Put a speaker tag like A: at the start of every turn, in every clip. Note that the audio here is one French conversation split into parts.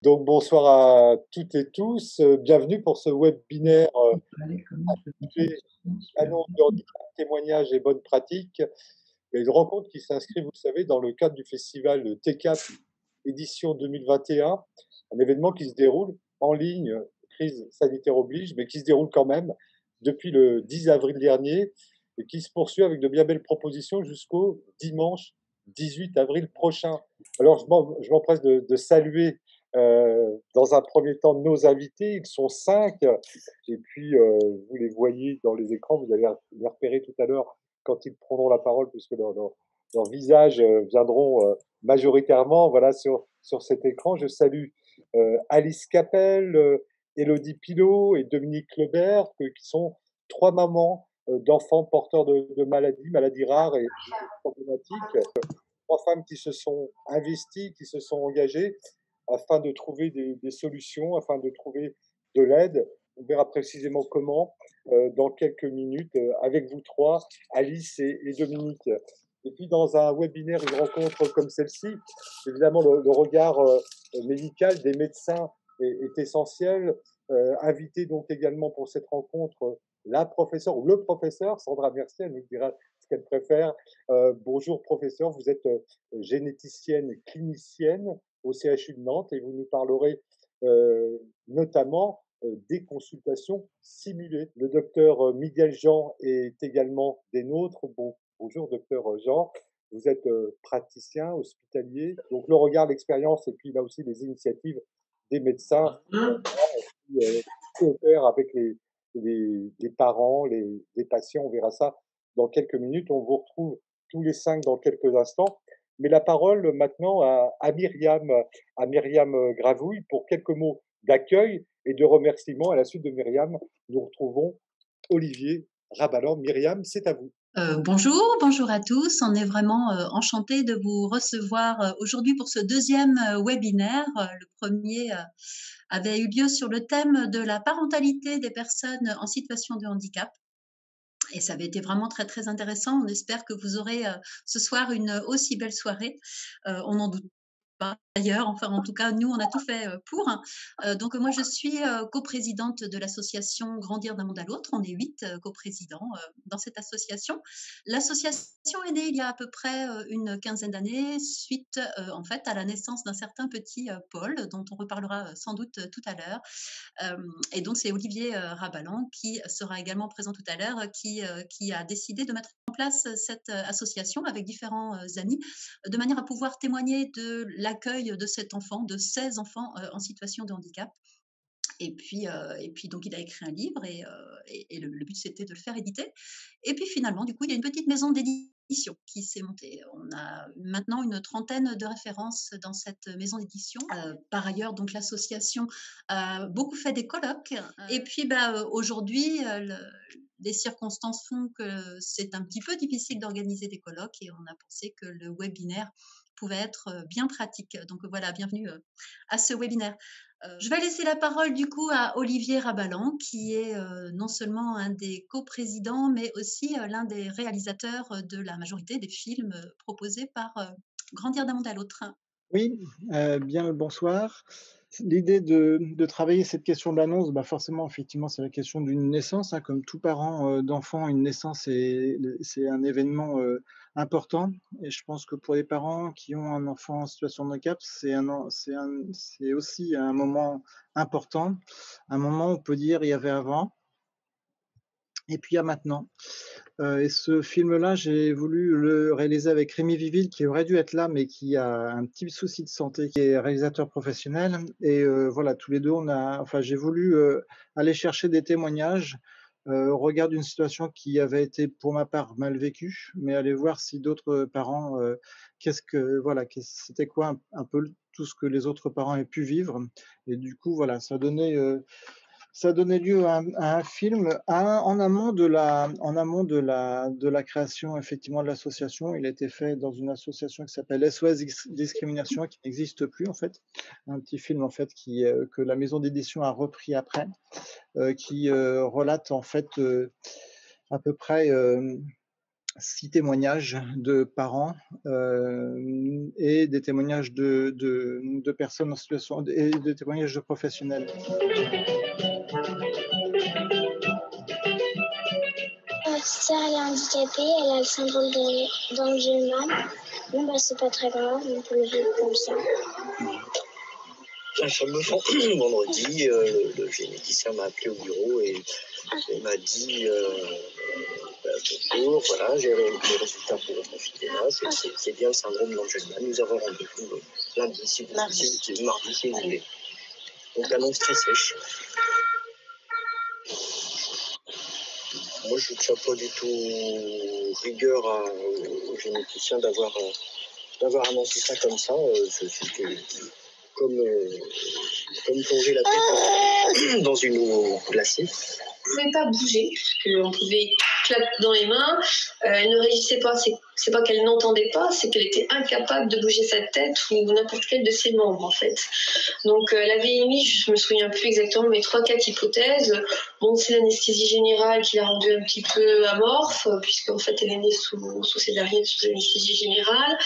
A: Donc bonsoir à toutes et tous, bienvenue pour ce webinaire intitulé Annonce de handicap, témoignages et bonnes pratiques. Une rencontre qui s'inscrit, vous le savez, dans le cadre du festival TCAP édition 2021, un événement qui se déroule en ligne, crise sanitaire oblige, mais qui se déroule quand même depuis le 10 avril dernier et qui se poursuit avec de bien belles propositions jusqu'au dimanche 18 avril prochain. Alors je m'empresse de saluer dans un premier temps nos invités, ils sont 5, et puis vous les voyez dans les écrans, vous allez les repérer tout à l'heure quand ils prendront la parole, puisque leurs visages viendront majoritairement voilà, sur cet écran. Je salue Alice Capel, Élodie Pilot et Dominique Lebert, qui sont 3 mamans d'enfants porteurs de maladies rares et problématiques. 3 femmes qui se sont investies, qui se sont engagées afin de trouver des solutions, afin de trouver de l'aide. On verra précisément comment dans quelques minutes avec vous 3, Alice et Dominique. Et puis dans un webinaire, une rencontre comme celle-ci, évidemment le regard médical des médecins est essentiel. Invité donc également pour cette rencontre la professeure ou le professeur, Sandra Mercier, elle nous dira ce qu'elle préfère. Bonjour professeur, vous êtes généticienne et clinicienne au CHU de Nantes et vous nous parlerez notamment des consultations simulées. Le docteur Miguel Jean est également des nôtres. Bonjour docteur Jean, vous êtes praticien hospitalier, donc le regard, l'expérience et puis là aussi les initiatives des médecins qui coopèrent avec les parents, les patients, on verra ça dans quelques minutes. On vous retrouve tous les 5 dans quelques instants. Mais la parole maintenant à Myriam Gravouille pour quelques mots d'accueil et de remerciement. À la suite de Myriam, nous retrouvons Olivier Rabalan. Myriam, c'est à vous.
B: Bonjour à tous. On est vraiment enchantés de vous recevoir aujourd'hui pour ce deuxième webinaire. Le premier avait eu lieu sur le thème de la parentalité des personnes en situation de handicap. Et ça avait été vraiment très, très intéressant. On espère que vous aurez ce soir une aussi belle soirée. On n'en doute pas d'ailleurs. Enfin, en tout cas, nous, on a tout fait pour. Donc, moi, je suis coprésidente de l'association Grandir d'un monde à l'autre. On est 8 coprésidents dans cette association. L'association est née il y a à peu près une quinzaine d'années suite, en fait, à la naissance d'un certain petit Paul, dont on reparlera sans doute tout à l'heure. Et donc, c'est Olivier Rabalan qui sera également présent tout à l'heure, qui a décidé de mettre en place cette association avec différents amis, de manière à pouvoir témoigner de l'accueil de cet enfant, de 16 enfants en situation de handicap. Et puis donc il a écrit un livre et le but c'était de le faire éditer. Et puis finalement, du coup, il y a une petite maison d'édition qui s'est montée. On a maintenant une trentaine de références dans cette maison d'édition. Par ailleurs, donc l'association a beaucoup fait des colloques. Et puis aujourd'hui, les circonstances font que c'est un petit peu difficile d'organiser des colloques et on a pensé que le webinaire pouvait être bien pratique. Donc voilà, bienvenue à ce webinaire. Je vais laisser la parole du coup à Olivier Rabalan, qui est non seulement un des coprésidents, mais aussi l'un des réalisateurs de la majorité des films proposés par Grandir d'un monde à l'autre.
C: Oui, bien le bonsoir. L'idée de travailler cette question de l'annonce, forcément, effectivement, c'est la question d'une naissance, hein. Comme tout parent, d'enfant, une naissance c'est un événement, important et je pense que pour les parents qui ont un enfant en situation de handicap, c'est aussi un moment important, un moment où on peut dire: «Il y avait avant et puis il y a maintenant». Et ce film-là, j'ai voulu le réaliser avec Rémi Viville, qui aurait dû être là, mais qui a un petit souci de santé, qui est réalisateur professionnel. Et voilà, tous les 2, j'ai voulu aller chercher des témoignages au regard d'une situation qui avait été, pour ma part, mal vécue, mais aller voir si d'autres parents, c'était quoi un peu tout ce que les autres parents avaient pu vivre. Et du coup, voilà, ça donnait lieu à un film en amont de la création effectivement de l'association. Il a été fait dans une association qui s'appelle SOS Discrimination, qui n'existe plus en fait. Un petit film en fait que la maison d'édition a repris après, qui relate en fait à peu près 6 témoignages de parents et des témoignages de personnes en situation et des témoignages de professionnels.
D: Ma petite sœur, elle est handicapée, elle a le syndrome d'Angelman. Bon, bah, c'est pas très grave, on peut le vivre comme ça.
E: Un fameux vendredi, le généticien m'a appelé au bureau et m'a dit bonjour, voilà, j'ai les résultats pour votre fille là, c'est bien le syndrome d'Angelman. Nous avons rendez-vous lundi, si vous mardi, si vous voulez. Donc annonce très sèche. Moi, je ne tiens pas du tout rigueur au généticien d'avoir annoncé ça comme ça. C'était comme plonger la tête dans une eau glacée.
F: Elle ne pouvait pas bouger, puisqu'on pouvait claquer dans les mains. Elle ne réagissait pas. C'est pas qu'elle n'entendait pas, c'est qu'elle était incapable de bouger sa tête ou n'importe quel de ses membres, en fait. Donc, elle avait émis, je me souviens plus exactement, mais 3-4 hypothèses. Bon, c'est l'anesthésie générale qui l'a rendue un petit peu amorphe, puisqu'en fait, elle est née sous césarienne, sous anesthésie générale.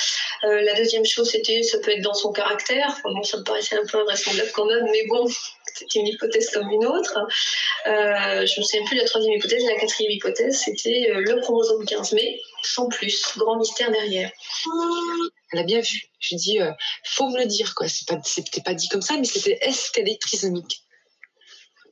F: La deuxième chose, c'était, ça peut être dans son caractère. Enfin, bon, ça me paraissait un peu invraisemblable quand même, mais bon, c'était une hypothèse comme une autre. Je me souviens plus de la troisième hypothèse. La quatrième hypothèse, c'était le chromosome 15, mais sans plus. Grand mystère derrière.
G: Elle a bien vu. Je lui dis, faut me le dire, quoi. C'était pas dit comme ça, mais c'était est-ce qu'elle est trisomique?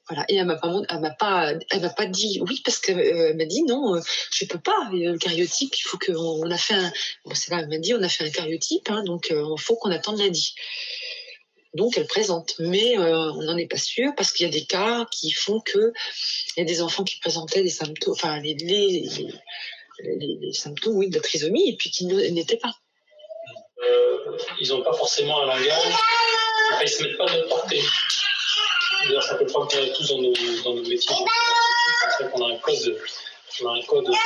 G: Voilà. Et elle m'a pas dit oui, parce qu'elle m'a dit non, je peux pas. Le cariotype, il faut qu'on a fait un. Bon, c'est là, elle m'a dit, on a fait un cariotype, hein, donc il faut qu'on attende lundi. Donc elle présente, mais on n'en est pas sûr parce qu'il y a des cas qui font que il y a des enfants qui présentaient des symptômes, enfin les symptômes, oui, de la trisomie, et puis qui n'étaient pas.
H: Ils n'ont pas forcément un langage, enfin, ils ne se mettent pas de notre portée. D'ailleurs, c'est un peu le problème qu'on a tous dans nos métiers. C'est vrai qu'on a un code linguistique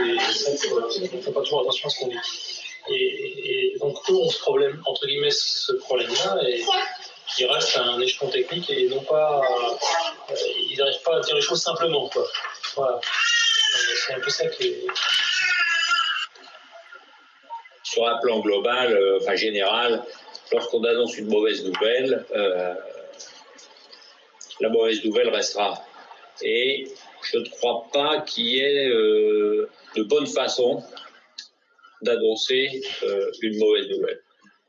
H: et c'est vrai qu'on ne fait pas toujours attention à ce qu'on dit. Et donc, eux ont ce problème, entre guillemets, ce problème-là, et il reste un échelon technique et non pas. Ils n'arrivent pas à dire les choses simplement, quoi. Voilà. C'est un peu ça qui est.
I: Sur un plan global, général, lorsqu'on annonce une mauvaise nouvelle, la mauvaise nouvelle restera. Et je ne crois pas qu'il y ait de bonne façon d'annoncer une mauvaise nouvelle.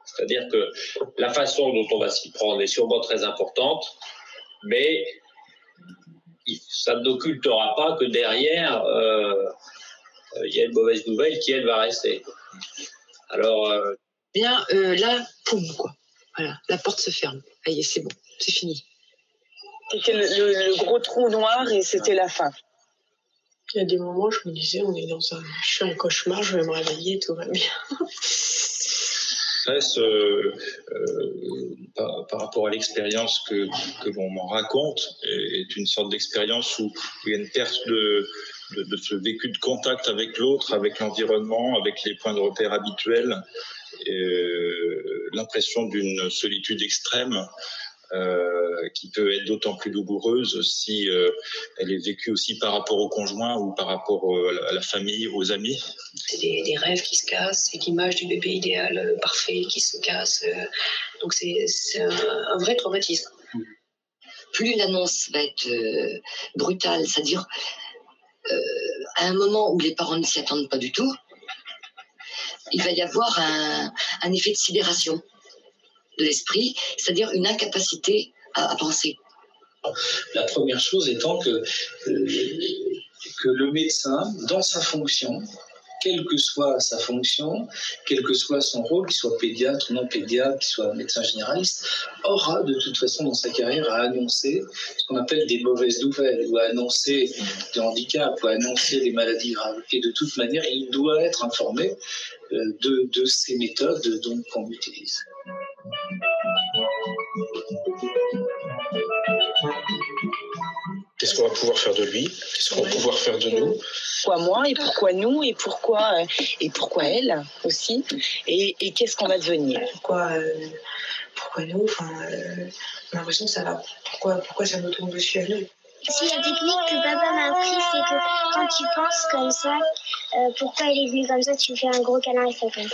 I: C'est-à-dire que la façon dont on va s'y prendre est sûrement très importante, mais ça n'occultera pas que derrière, il y a une mauvaise nouvelle qui, elle, va rester. Alors,
G: là, poum, quoi. Voilà, la porte se ferme. Allez, c'est bon, c'est fini.
J: C'était le gros trou noir et c'était la fin.
F: Il y a des moments où je me disais, je suis un cauchemar, je vais me réveiller, tout va bien.
K: Par rapport à l'expérience que l'on m'en raconte, est une sorte d'expérience où il y a une perte de ce vécu de contact avec l'autre, avec l'environnement, avec les points de repère habituels, l'impression d'une solitude extrême qui peut être d'autant plus douloureuse si elle est vécue aussi par rapport au conjoint ou par rapport à la famille, aux amis.
F: C'est des rêves qui se cassent, c'est l'image du bébé idéal parfait qui se casse. Donc c'est un vrai traumatisme.
L: Plus l'annonce va être brutale, c'est-à-dire à un moment où les parents ne s'y attendent pas du tout, il va y avoir un effet de sidération de l'esprit, c'est-à-dire une incapacité à penser.
M: La première chose étant que le médecin, dans sa fonction, quelle que soit sa fonction, quel que soit son rôle, qu'il soit pédiatre ou non pédiatre, qu'il soit médecin généraliste, aura de toute façon dans sa carrière à annoncer ce qu'on appelle des mauvaises nouvelles, ou à annoncer des handicaps, ou à annoncer des maladies graves. Et de toute manière, il doit être informé de ces méthodes qu'on utilise.
K: Qu'est-ce qu'on va pouvoir faire de lui? Qu'est-ce qu'on va pouvoir faire de nous?
J: Pourquoi moi et pourquoi nous et pourquoi elle aussi et qu'est-ce qu'on va devenir?
F: Pourquoi nous? On a l'impression que ça va. Pourquoi ça nous tombe dessus à nous?
D: Si la technique que papa m'a appris, c'est que quand tu penses comme ça, pourquoi elle est venue comme ça, tu fais un gros câlin et ça passe.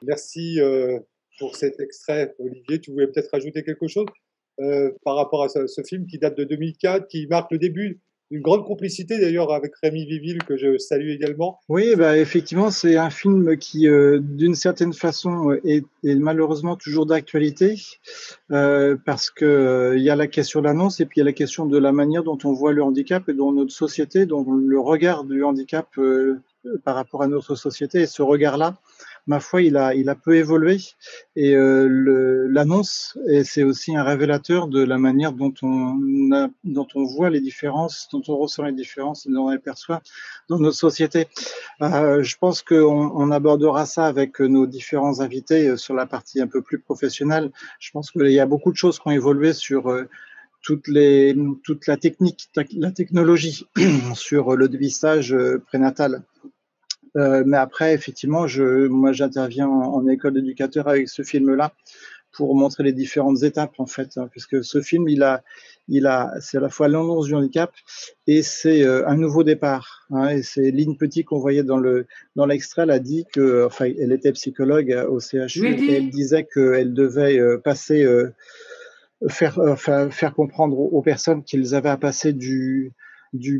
A: Merci pour cet extrait, Olivier. Tu voulais peut-être ajouter quelque chose par rapport à ce film qui date de 2004, qui marque le début d'une grande complicité d'ailleurs avec Rémi Viville, que je salue également.
C: Oui, bah, effectivement, c'est un film qui, d'une certaine façon, est malheureusement toujours d'actualité, parce que il y a la question de l'annonce et puis il y a la question de la manière dont on voit le handicap et dont notre société, dont le regard du handicap par rapport à notre société. Et ce regard-là, ma foi, il a peu évolué. Et l'annonce, c'est aussi un révélateur de la manière dont on voit les différences, dont on ressent les différences et dont on les perçoit dans notre société. Je pense qu'on abordera ça avec nos différents invités sur la partie un peu plus professionnelle. Je pense qu'il y a beaucoup de choses qui ont évolué sur toute la technique, la technologie sur le dépistage prénatal. Mais après, effectivement, moi, j'interviens en école d'éducateur avec ce film-là pour montrer les différentes étapes, en fait, hein, puisque ce film, c'est à la fois l'annonce du handicap et c'est un nouveau départ. Hein, et c'est Lynn Petit qu'on voyait dans l'extrait, elle a dit que, enfin, elle était psychologue au CHU et elle disait qu'elle devait faire comprendre aux personnes qu'ils avaient à passer du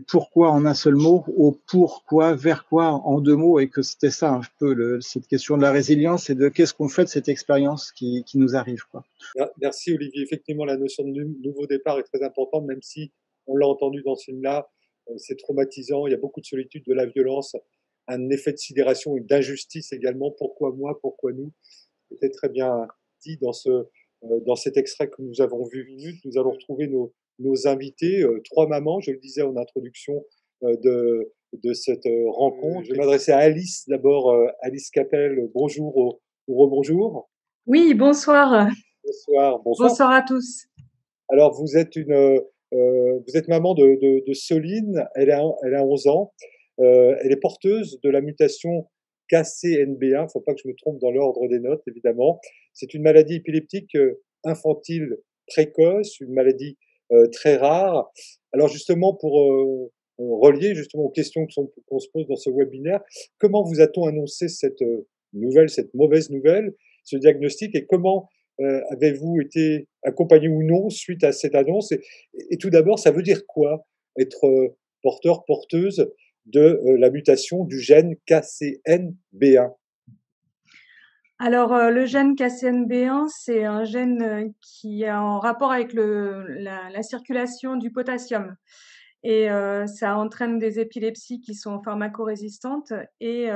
C: pourquoi en un seul mot au pourquoi, vers quoi en deux mots, et que c'était ça un peu cette question de la résilience et de qu'est-ce qu'on fait de cette expérience qui nous arrive, quoi.
A: Merci Olivier. Effectivement, la notion de nouveau départ est très importante, même si on l'a entendu dans ce film-là, c'est traumatisant, il y a beaucoup de solitude, de la violence, un effet de sidération et d'injustice également. Pourquoi moi, pourquoi nous? C'était très bien dit dans cet extrait que nous avons vu minute. Nous allons retrouver nos invités, trois mamans, je le disais en introduction de cette rencontre. Je vais m'adresser à Alice d'abord, Alice Capel, bonjour ou rebonjour.
N: Oui, bonsoir.
A: Bonsoir.
N: Bonsoir à tous.
A: Alors, vous êtes maman de Soline, elle a 11 ans, elle est porteuse de la mutation KCNB1, il ne faut pas que je me trompe dans l'ordre des notes, évidemment. C'est une maladie épileptique infantile précoce, une maladie très rare. Alors justement, pour relier justement aux questions qu'on se pose dans ce webinaire, comment vous a-t-on annoncé cette nouvelle, cette mauvaise nouvelle, ce diagnostic, et comment avez-vous été accompagné ou non suite à cette annonce et tout d'abord, ça veut dire quoi être porteur, porteuse de la mutation du gène KCNB1?
N: Alors, le gène KCNB1, c'est un gène qui est en rapport avec la circulation du potassium. Et ça entraîne des épilepsies qui sont pharmacorésistantes et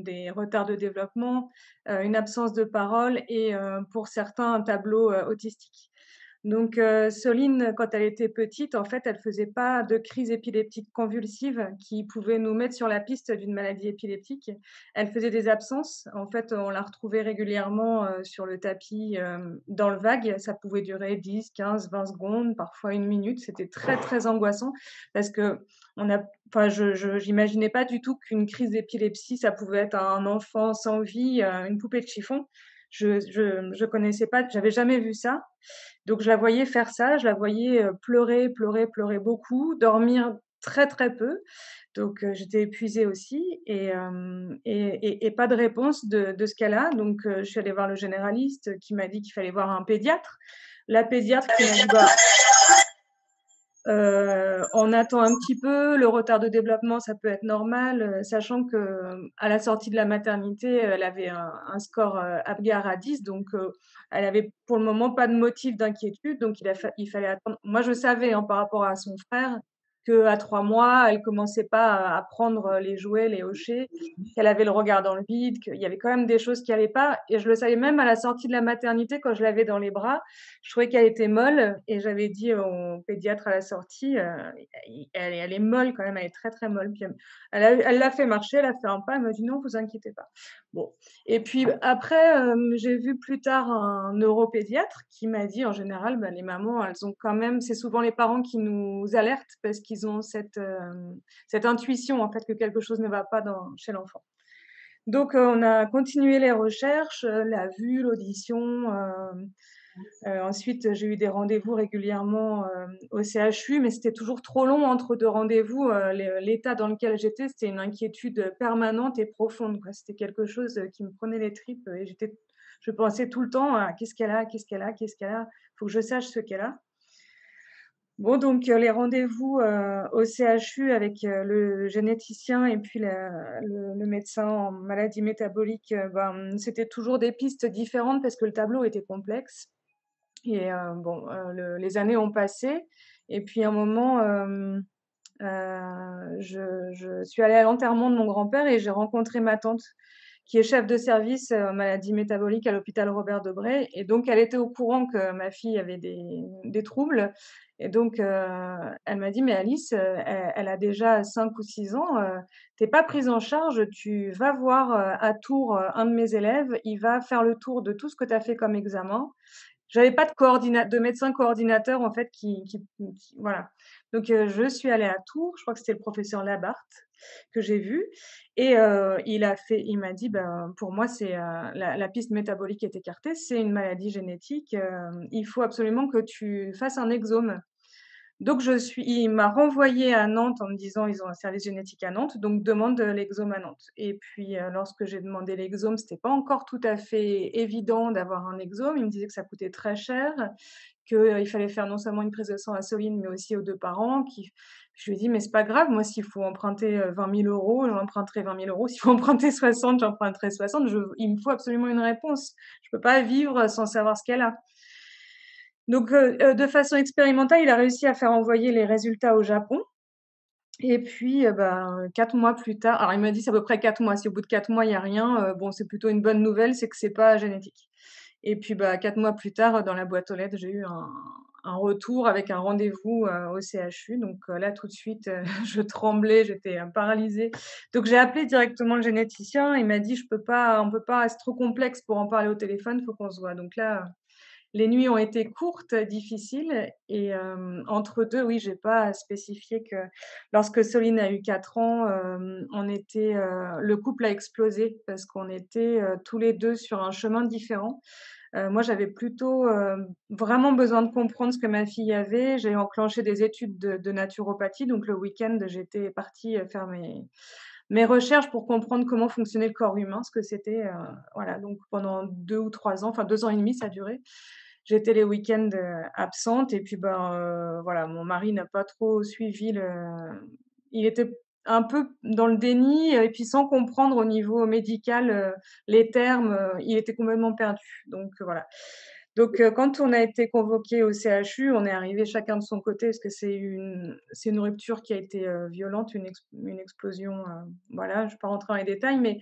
N: des retards de développement, une absence de parole et pour certains, un tableau autistique. Donc, Soline, quand elle était petite, en fait, elle faisait pas de crise épileptique convulsive qui pouvait nous mettre sur la piste d'une maladie épileptique. Elle faisait des absences. En fait, on la retrouvait régulièrement sur le tapis dans le vague. Ça pouvait durer 10, 15, 20 secondes, parfois 1 minute. C'était très, très angoissant parce que j'imaginais pas du tout qu'une crise d'épilepsie, ça pouvait être un enfant sans vie, une poupée de chiffon. Je connaissais pas, j'avais jamais vu ça. Donc je la voyais faire ça, je la voyais pleurer, pleurer, pleurer beaucoup, dormir très, très peu. Donc j'étais épuisée aussi et pas de réponse de ce cas-là. Donc je suis allée voir le généraliste qui m'a dit qu'il fallait voir un pédiatre. La pédiatre qui m'a dit: «Bah, on attend un petit peu, le retard de développement, ça peut être normal», sachant qu'à la sortie de la maternité, elle avait un score Apgar à 10, donc elle avait pour le moment pas de motif d'inquiétude, donc il fallait attendre. Moi, je savais, hein, par rapport à son frère, qu'à 3 mois, elle commençait pas à prendre les jouets, les hocher, qu'elle avait le regard dans le vide, qu'il y avait quand même des choses qui allaient pas. Et je le savais même à la sortie de la maternité, quand je l'avais dans les bras, je trouvais qu'elle était molle. Et j'avais dit au pédiatre à la sortie, elle est molle quand même, elle est très très molle. Puis elle l'a fait marcher, elle a fait un pas, elle m'a dit non, vous inquiétez pas. Bon. Et puis après, j'ai vu plus tard un neuropédiatre qui m'a dit en général, les mamans, elles ont quand même, c'est souvent les parents qui nous alertent parce qu'ils ont cette intuition en fait que quelque chose ne va pas chez l'enfant. Donc on a continué les recherches, la vue, l'audition. Ensuite, j'ai eu des rendez-vous régulièrement au CHU, mais c'était toujours trop long entre 2 rendez-vous. L'état dans lequel j'étais, c'était une inquiétude permanente et profonde, quoi. C'était quelque chose qui me prenait les tripes et je pensais tout le temps à: «Qu'est-ce qu'elle a? Qu'est-ce qu'elle a? Qu'est-ce qu'elle a?» Faut que je sache ce qu'elle a. Bon, donc les rendez-vous au CHU avec le généticien et puis le médecin en maladies métaboliques, c'était toujours des pistes différentes parce que le tableau était complexe. Et les années ont passé et puis à un moment, je suis allée à l'enterrement de mon grand-père et j'ai rencontré ma tante qui est chef de service, maladies métaboliques à l'hôpital Robert Debré et donc elle était au courant que ma fille avait des troubles et donc elle m'a dit: «Mais Alice, elle a déjà 5 ou 6 ans, tu pas prise en charge, tu vas voir, à Tours, un de mes élèves, il va faire le tour de tout ce que tu as fait comme examen». J'avais pas de médecin coordinateur en fait qui voilà. Donc je suis allée à Tours, je crois que c'était le professeur Labarthe que j'ai vu et il m'a dit: «Ben, pour moi, c'est, la piste métabolique est écartée, c'est une maladie génétique, il faut absolument que tu fasses un exome». Donc il m'a renvoyée à Nantes en me disant: «Ils ont un service génétique à Nantes, donc demande, l'exome à Nantes» et puis, lorsque j'ai demandé l'exome, c'était pas encore tout à fait évident d'avoir un exome. Il me disait que ça coûtait très cher, qu'il fallait faire non seulement une prise de sang à Soline, mais aussi aux 2 parents je lui ai dit: «Mais c'est pas grave, moi s'il faut emprunter, 20 000 €, j'emprunterai 20 000 €. S'il faut emprunter 60, j'emprunterai 60. Il me faut absolument une réponse. Je peux pas vivre sans savoir ce qu'elle a». Donc, de façon expérimentale, il a réussi à faire envoyer les résultats au Japon et puis, 4 mois plus tard alors il m'a dit: «C'est à peu près 4 mois. Si au bout de 4 mois, il y a rien, bon, c'est plutôt une bonne nouvelle, c'est que c'est pas génétique» et puis, 4 mois plus tard, dans la boîte aux lettres, j'ai eu un retour avec un rendez-vous, au CHU donc, là, tout de suite, je tremblais, j'étais, paralysée. Donc j'ai appelé directement le généticien. Il m'a dit: On peut pas, c'est trop complexe pour en parler au téléphone, faut qu'on se voit». Donc là, les nuits ont été courtes, difficiles et entre 2, oui, j'ai pas spécifié que lorsque Soline a eu 4 ans, le couple a explosé parce qu'on était, tous les 2 sur un chemin différent. Moi, j'avais plutôt, vraiment besoin de comprendre ce que ma fille avait. J'ai enclenché des études de naturopathie, donc le week-end, j'étais partie, faire mes recherches pour comprendre comment fonctionnait le corps humain, ce que c'était, voilà, donc pendant 2 ou 3 ans, enfin 2 ans et demi, ça a duré. J'étais les week-ends, absente et puis, voilà, mon mari n'a pas trop suivi il était un peu dans le déni, et puis sans comprendre au niveau médical, les termes, il était complètement perdu. Donc, voilà. Donc, quand on a été convoqués au CHU, on est arrivés chacun de son côté parce que c'est une rupture qui a été, violente, une explosion, voilà, je ne vais pas rentrer dans les détails, mais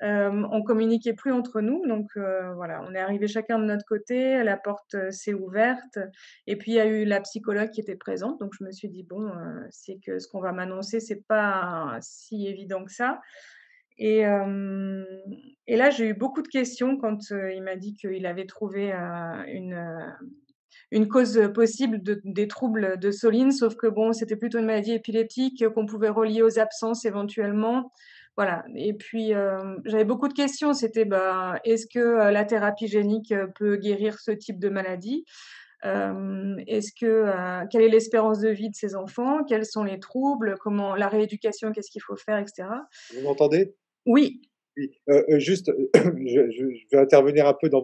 N: on communiquait plus entre nous, donc voilà, on est arrivés chacun de notre côté, la porte, s'est ouverte et puis il y a eu la psychologue qui était présente, donc je me suis dit: «Bon, c'est que ce qu'on va m'annoncer, c'est pas si évident que ça» et hem et là, j'ai eu beaucoup de questions quand, il m'a dit qu'il avait trouvé, une cause, possible des troubles de Soline, sauf que bon, c'était plutôt une maladie épileptique, qu'on pouvait relier aux absences éventuellement. Voilà et puis, j'avais beaucoup de questions. C'était, est-ce que, la thérapie génique, peut guérir ce type de maladie? Est-ce que, quelle est l'espérance de vie de ces enfants? Quels sont les troubles? Comment la rééducation, qu'est-ce qu'il faut faire et cetera?
A: Vous m'entendez?
N: Oui.
A: Oui, juste, je vais intervenir un peu dans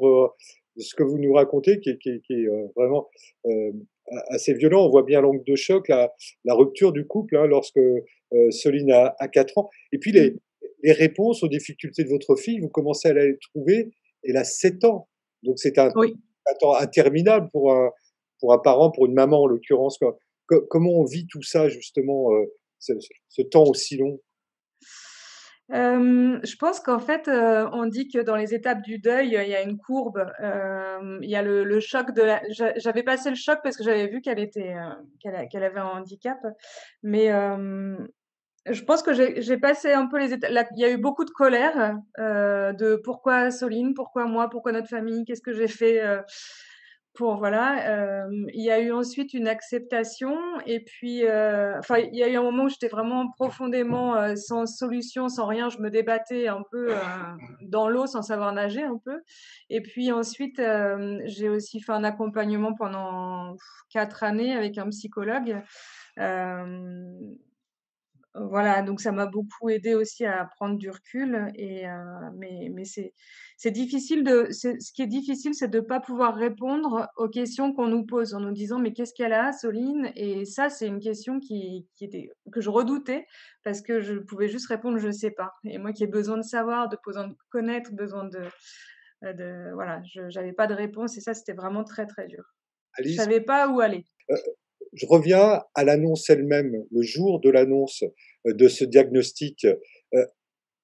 A: ce que vous nous racontez qui est, vraiment, assez violent. On voit bien l'angle de choc, la rupture du couple, hein, lorsque, Soline a 4 ans et puis
N: Mmh.
A: les réponses aux difficultés de votre fille, vous commencez à les trouver, elle a 7 ans. Donc c'est un
N: Oui.
A: temps interminable pour un parent, pour une maman en l'occurrence, quoi. comment on vit tout ça justement, ce temps aussi long?
N: Je pense qu'en fait, on dit que dans les étapes du deuil, il y a une courbe. Il y a le choc de la j'avais passé le choc parce que j'avais vu qu'elle était, qu'elle avait un handicap. Mais, je pense que j'ai passé un peu les étapes. Il y a eu beaucoup de colère, de: «Pourquoi Soline? Pourquoi moi? Pourquoi notre famille? Qu'est-ce que j'ai fait, pour» voilà. Il y a eu ensuite une acceptation et puis, enfin, il y a eu un moment où j'étais vraiment profondément, sans solution, sans rien. Je me débattais un peu, dans l'eau sans savoir nager un peu et puis ensuite, j'ai aussi fait un accompagnement pendant 4 années avec un psychologue. Hem Voilà, donc ça m'a beaucoup aidé aussi à prendre du recul et mais c'est difficile ce qui est difficile, c'est de pas pouvoir répondre aux questions qu'on nous pose en nous disant: «Mais qu'est-ce qu'elle a Soline?» Et ça, c'est une question qui était que je redoutais parce que je pouvais juste répondre: «Je sais pas» et moi qui ai besoin de savoir, besoin de connaître, besoin de voilà, j'avais pas de réponse et ça, c'était vraiment très, très dur. Je
A: Alice,
N: savais pas où aller.
A: heu, je reviens à l'annonce elle-même, le jour de l'annonce, de ce diagnostic,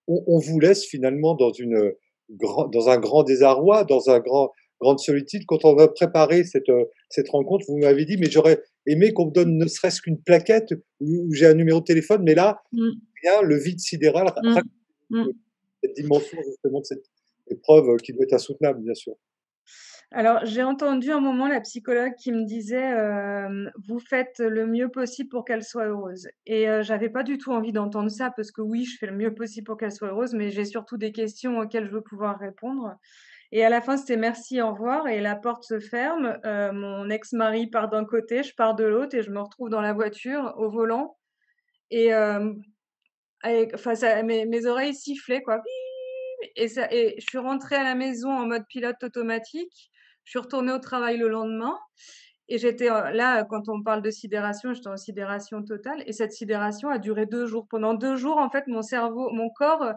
A: on vous laisse finalement dans un grand désarroi, dans un grande solitude. Quand on a préparé cette rencontre, vous m'avez dit: «Mais j'aurais aimé qu'on me donne ne serait-ce qu'une plaquette où j'ai un numéro de téléphone», mais là,
N: Mmh.
A: rien, le vide sidéral.
N: Mmh. Mmh.
A: Cette dimension justement de cette épreuve, qui doit être insoutenable, bien sûr.
N: Alors, j'ai entendu un moment la psychologue qui me disait, «Vous faites le mieux possible pour qu'elle soit heureuse» et j'avais pas du tout envie d'entendre ça parce que oui, je fais le mieux possible pour qu'elle soit heureuse, mais j'ai surtout des questions auxquelles je veux pouvoir répondre et à la fin, c'était: «Merci, au revoir» et la porte se ferme, mon ex-mari part d'un côté, je pars de l'autre et je me retrouve dans la voiture, au volant et avec enfin ça mes oreilles sifflaient quoi et je suis rentrée à la maison en mode pilote automatique. Je suis retournée au travail le lendemain et j'étais, là, quand on parle de sidération, j'étais en sidération totale et cette sidération a duré 2 jours. Pendant 2 jours, en fait, mon corps,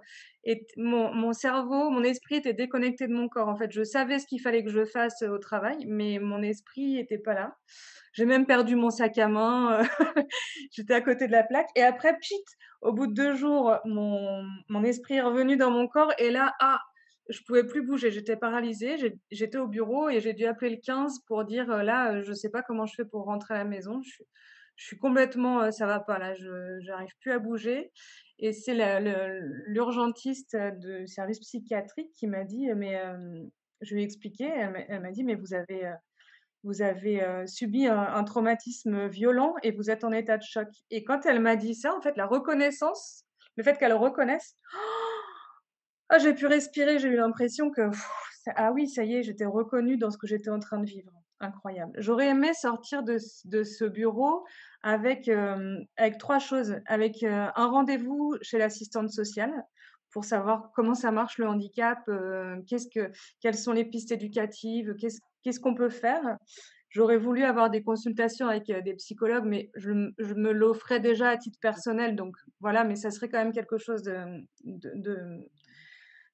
N: mon cerveau, mon esprit était déconnecté de mon corps, en fait. Je savais ce qu'il fallait que je fasse, au travail, mais mon esprit était pas là. J'ai même perdu mon sac à main, j'étais à côté de la plaque et après, pchit, au bout de 2 jours, mon esprit est revenu dans mon corps et là, je pouvais plus bouger, j'étais paralysée, j'étais au bureau et j'ai dû appeler le 15 pour dire, «Là, je sais pas comment je fais pour rentrer à la maison. Je suis complètement, ça va pas là, je j'arrive plus à bouger» et c'est l'urgentiste, du service psychiatrique qui m'a dit, «Mais» je lui ai expliqué, elle m'a dit: «Mais vous avez, subi un traumatisme violent et vous êtes en état de choc» et quand elle m'a dit ça, en fait, la reconnaissance, le fait qu'elle reconnaisse, j'ai pu respirer, j'ai eu l'impression que ah oui, ça y est, j'étais reconnue dans ce que j'étais en train de vivre. Incroyable. J'aurais aimé sortir de ce bureau avec 3 choses, avec, un rendez-vous chez l'assistante sociale pour savoir comment ça marche le handicap, quelles sont les pistes éducatives, qu'est-ce qu'on peut faire. J'aurais voulu avoir des consultations avec, des psychologues, mais je me l'offrais déjà à titre personnel, donc voilà, mais ça serait quand même quelque chose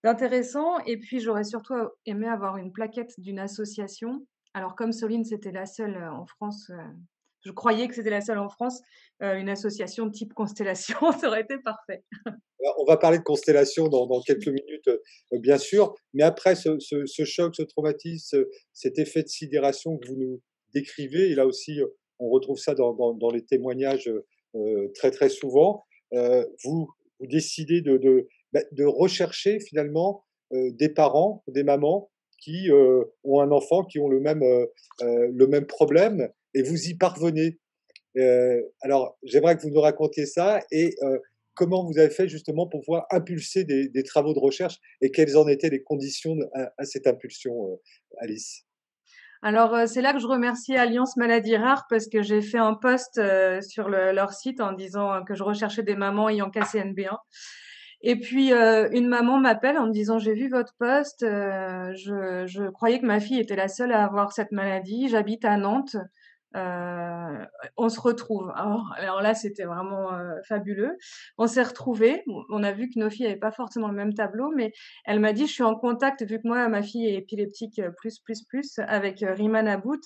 N: d'intéressant et puis j'aurais surtout aimé avoir une plaquette d'une association. Alors comme Soline, c'était la seule, en France, je croyais que c'était la seule en France, une association type Constellation, ça aurait été parfait.
A: Alors, on va parler de constellation dans quelques minutes, bien sûr, mais après ce choc, ce traumatisme, cet effet de sidération que vous nous décrivez et là aussi, on retrouve ça dans les témoignages, très, très souvent. Vous décidez de rechercher finalement, des parents, des mamans qui, ont un enfant, qui ont le même problème et vous y parvenez. Alors j'aimerais que vous nous racontiez ça et comment vous avez fait justement pour pouvoir impulser des travaux de recherche et quelles en étaient les conditions à cette impulsion, Alice?
N: Alors, c'est là que je remercie Alliance Maladies Rares parce que j'ai fait un post, sur leur site en disant, que je recherchais des mamans ayant KCNB1 et puis, une maman m'appelle en me disant: «J'ai vu votre post, je croyais que ma fille était la seule à avoir cette maladie. J'habite à Nantes. On se retrouve. Alors là, c'était vraiment, fabuleux. On s'est retrouvés, on a vu que nos filles avaient pas forcément le même tableau, mais elle m'a dit: «Je suis en contact», vu que moi, ma fille est épileptique, plus, avec, Rima Nabout,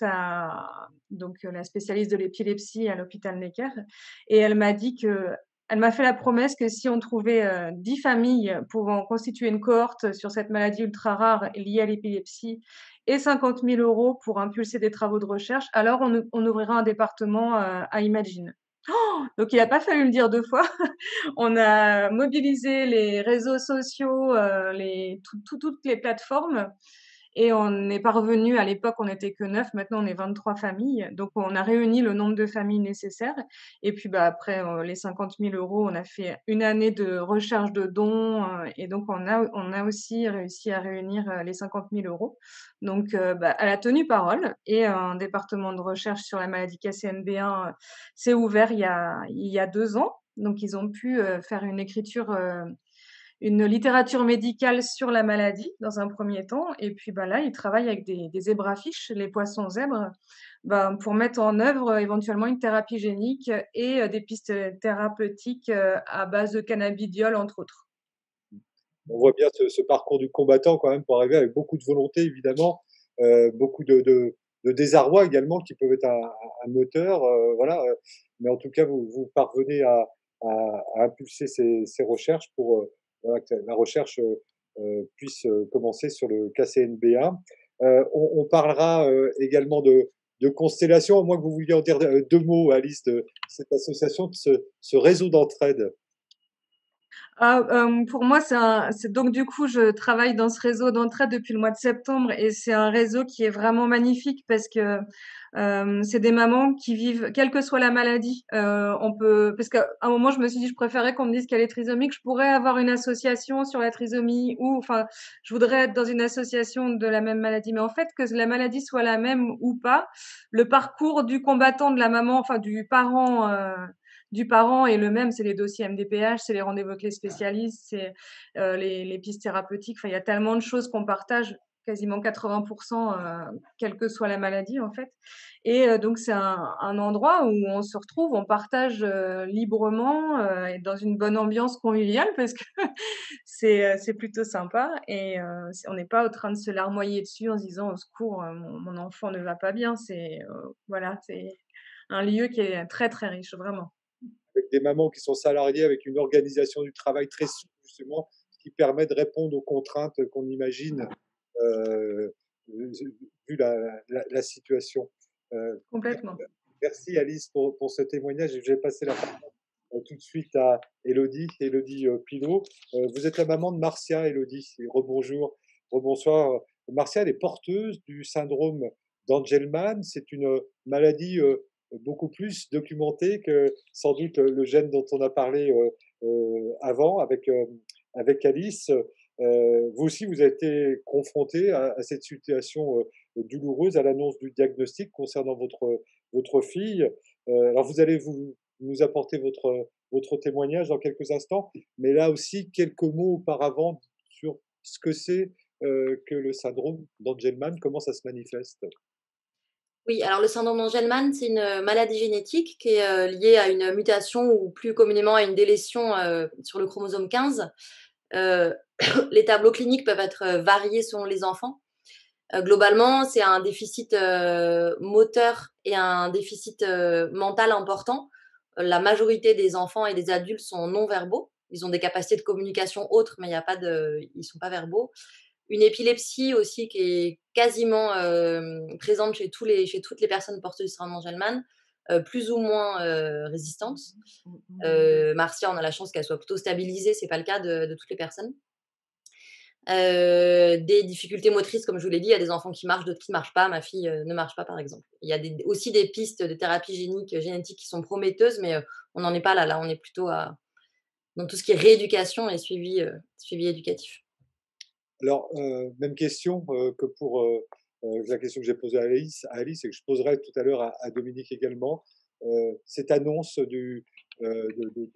N: donc la spécialiste de l'épilepsie à l'hôpital Necker, et elle m'a fait la promesse que si on trouvait, 10 familles pouvant constituer une cohorte sur cette maladie ultra rare liée à l'épilepsie et 50 000 € pour impulser des travaux de recherche, alors on ouvrira un département, à Imagine. Donc il a pas fallu le dire 2 fois. On a mobilisé les réseaux sociaux, toutes les plateformes, et on est parvenus, à l'époque, on n'était que 9, maintenant on est 23 familles. Donc on a réuni le nombre de familles nécessaires, et puis, bah, après, les 50 000 €, on a fait une année de recherche de dons, et donc on a aussi réussi à réunir, les 50 000 €. Donc bah, elle a tenu parole, et un département de recherche sur la maladie KCNB1, s'est ouvert il y a 2 ans. Donc ils ont pu, faire une littérature médicale sur la maladie dans un premier temps, et puis, bah, là, ils travaillent avec des zébrafiches, les poissons zèbres, bah, pour mettre en œuvre, éventuellement une thérapie génique et des pistes, thérapeutiques, à base de cannabidiol, entre autres.
A: On voit bien ce parcours du combattant quand même pour arriver avec beaucoup de volonté évidemment, beaucoup de désarroi également qui peuvent être un moteur, voilà, mais en tout cas vous parvenez à impulser ces recherches pour, voilà que la recherche, puisse, commencer sur le KCNB1. On parlera, également de constellations, à moins que vous vouliez en dire, 2 mots Alice de cette association, de ce réseau d'entraide.
N: Pour moi, c'est donc du coup, je travaille dans ce réseau d'entraide depuis le mois de septembre, et c'est un réseau qui est vraiment magnifique parce que, c'est des mamans qui vivent quelle que soit la maladie, parce qu'à un moment, je me suis dit: «Je préférais qu'on me dise qu'elle est trisomique». Je pourrais avoir une association sur la trisomie, ou enfin, je voudrais être dans une association de la même maladie. Mais en fait, que la maladie soit la même ou pas, le parcours du combattant, de la maman, enfin du parent est le même, c'est les dossiers MDPH, c'est les rendez-vous avec les spécialistes, c'est, les pistes thérapeutiques. Enfin, il y a tellement de choses qu'on partage, quasiment 80, quelle que soit la maladie, en fait. Et donc c'est un endroit où on se retrouve, on partage, librement, et dans une bonne ambiance conviviale, parce que c'est plutôt sympa, et on n'est pas en train de se larmoyer dessus en se disant: «Au secours, mon enfant ne va pas bien». Voilà, c'est un lieu qui est très, très riche, vraiment.
A: Avec des mamans qui sont salariées, avec une organisation du travail très souple justement, qui permet de répondre aux contraintes qu'on imagine, heu, vu la situation.
N: Complètement.
A: Merci Alice pour ce témoignage, je vais passer la parole, tout de suite à Élodie, Pilaud. Vous êtes la maman de Marcia, Élodie, et rebonjour, rebonsoir. Marcia, elle est porteuse du syndrome d'Angelman. C'est une maladie, beaucoup plus documentée que sans doute le gène dont on a parlé, avant avec Alice. Vous aussi, vous avez été confrontée à cette situation, douloureuse à l'annonce du diagnostic concernant votre fille. Alors vous allez nous apporter votre témoignage dans quelques instants, mais là aussi quelques mots auparavant sur ce que c'est, que le syndrome d'Angelman, comment ça se manifeste?
O: Oui, alors le syndrome d'Angelman, c'est une maladie génétique qui est liée à une mutation, ou plus communément à une délétion sur le chromosome 15. Euh, les tableaux cliniques peuvent être variés selon les enfants. Globalement, c'est un déficit moteur et un déficit mental important. La majorité des enfants et des adultes sont non-verbaux. Ils ont des capacités de communication autres, mais ils ne sont pas verbaux. Une épilepsie aussi qui est quasiment présente chez toutes les personnes porteuses du syndrome d'Angelman, plus ou moins résistante. Marcia, on a la chance qu'elle soit plutôt stabilisée, c'est pas le cas de toutes les personnes. Des difficultés motrices, comme je vous l'ai dit, il y a des enfants qui marchent, d'autres qui ne marchent pas. Ma fille ne marche pas, par exemple. Il y a aussi des pistes de thérapie génétique qui sont prometteuses, mais on n'en est pas là. Là, on est plutôt dans tout ce qui est rééducation et suivi éducatif.
A: Alors, même question, que pour, la question que j'ai posée à Alice et que je poserai tout à l'heure à Dominique également. Cette annonce de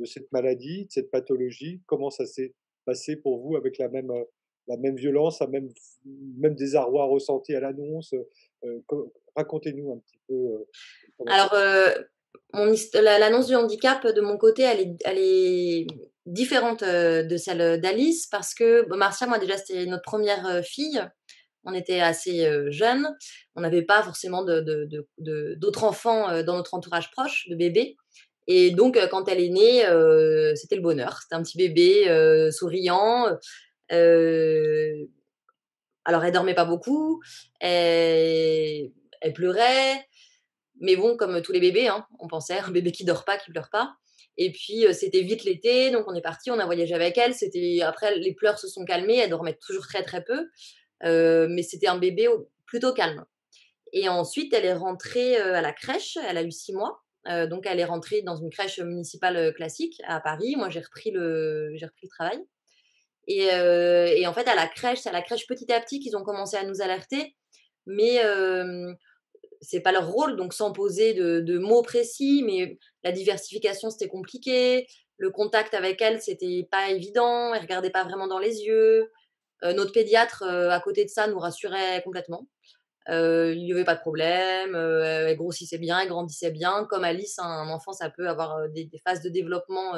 A: cette maladie, de cette pathologie, comment ça s'est passé pour vous avec la même violence, même désarroi ressenti à l'annonce? Racontez-nous un petit peu comment ça.
O: Alors, l'annonce du handicap, de mon côté, elle est différente de celle d'Alice parce que Marcia, moi, déjà, c'était notre première fille. On était assez jeunes. On n'avait pas forcément d'autres enfants dans notre entourage proche, de bébés. Et donc, quand elle est née, c'était le bonheur. C'était un petit bébé souriant. Euh, alors, elle dormait pas beaucoup. Elle pleurait. Mais bon, comme tous les bébés, hein, on pensait, un bébé qui dort pas, qui pleure pas. Et puis, c'était vite l'été, donc on est parti, on a voyagé avec elle. Après, les pleurs se sont calmées, elle dormait toujours très, très peu. Mais c'était un bébé plutôt calme. Et ensuite, elle est rentrée à la crèche, elle a eu 6 mois. Donc, elle est rentrée dans une crèche municipale classique à Paris. Moi, j'ai repris le travail. Et en fait, à la crèche, c'est à la crèche petit à petit qu'ils ont commencé à nous alerter. Mais c'est pas leur rôle, donc sans poser de mots précis, mais la diversification, c'était compliqué. Le contact avec elle, c'était pas évident. Elle regardait pas vraiment dans les yeux. Notre pédiatre, à côté de ça, nous rassurait complètement. Il n'y avait pas de problème, elle grossissait bien, elle grandissait bien. Comme Alice, hein, un enfant, ça peut avoir des phases de développement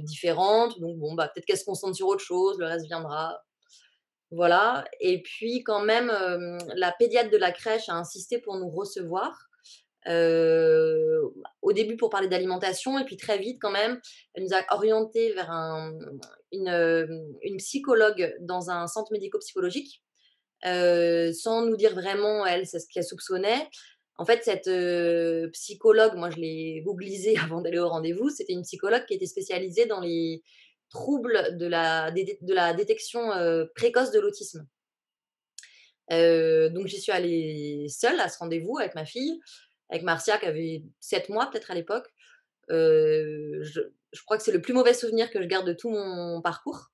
O: différentes. Donc, bon, bah, peut-être qu'elle se concentre sur autre chose, le reste viendra. Voilà. Et puis, quand même, la pédiatre de la crèche a insisté pour nous recevoir. Euh, Au début pour parler d'alimentation, et puis très vite, quand même, elle nous a orientés vers une psychologue dans un centre médico-psychologique. Sans nous dire vraiment, elle, c'est ce qu'elle soupçonnait. En fait, cette psychologue, moi, je l'ai googlisée avant d'aller au rendez-vous. C'était une psychologue qui était spécialisée dans les troubles de la détection précoce de l'autisme. Donc, j'y suis allée seule à ce rendez-vous avec ma fille, avec Marcia qui avait 7 mois peut-être à l'époque. Je crois que c'est le plus mauvais souvenir que je garde de tout mon parcours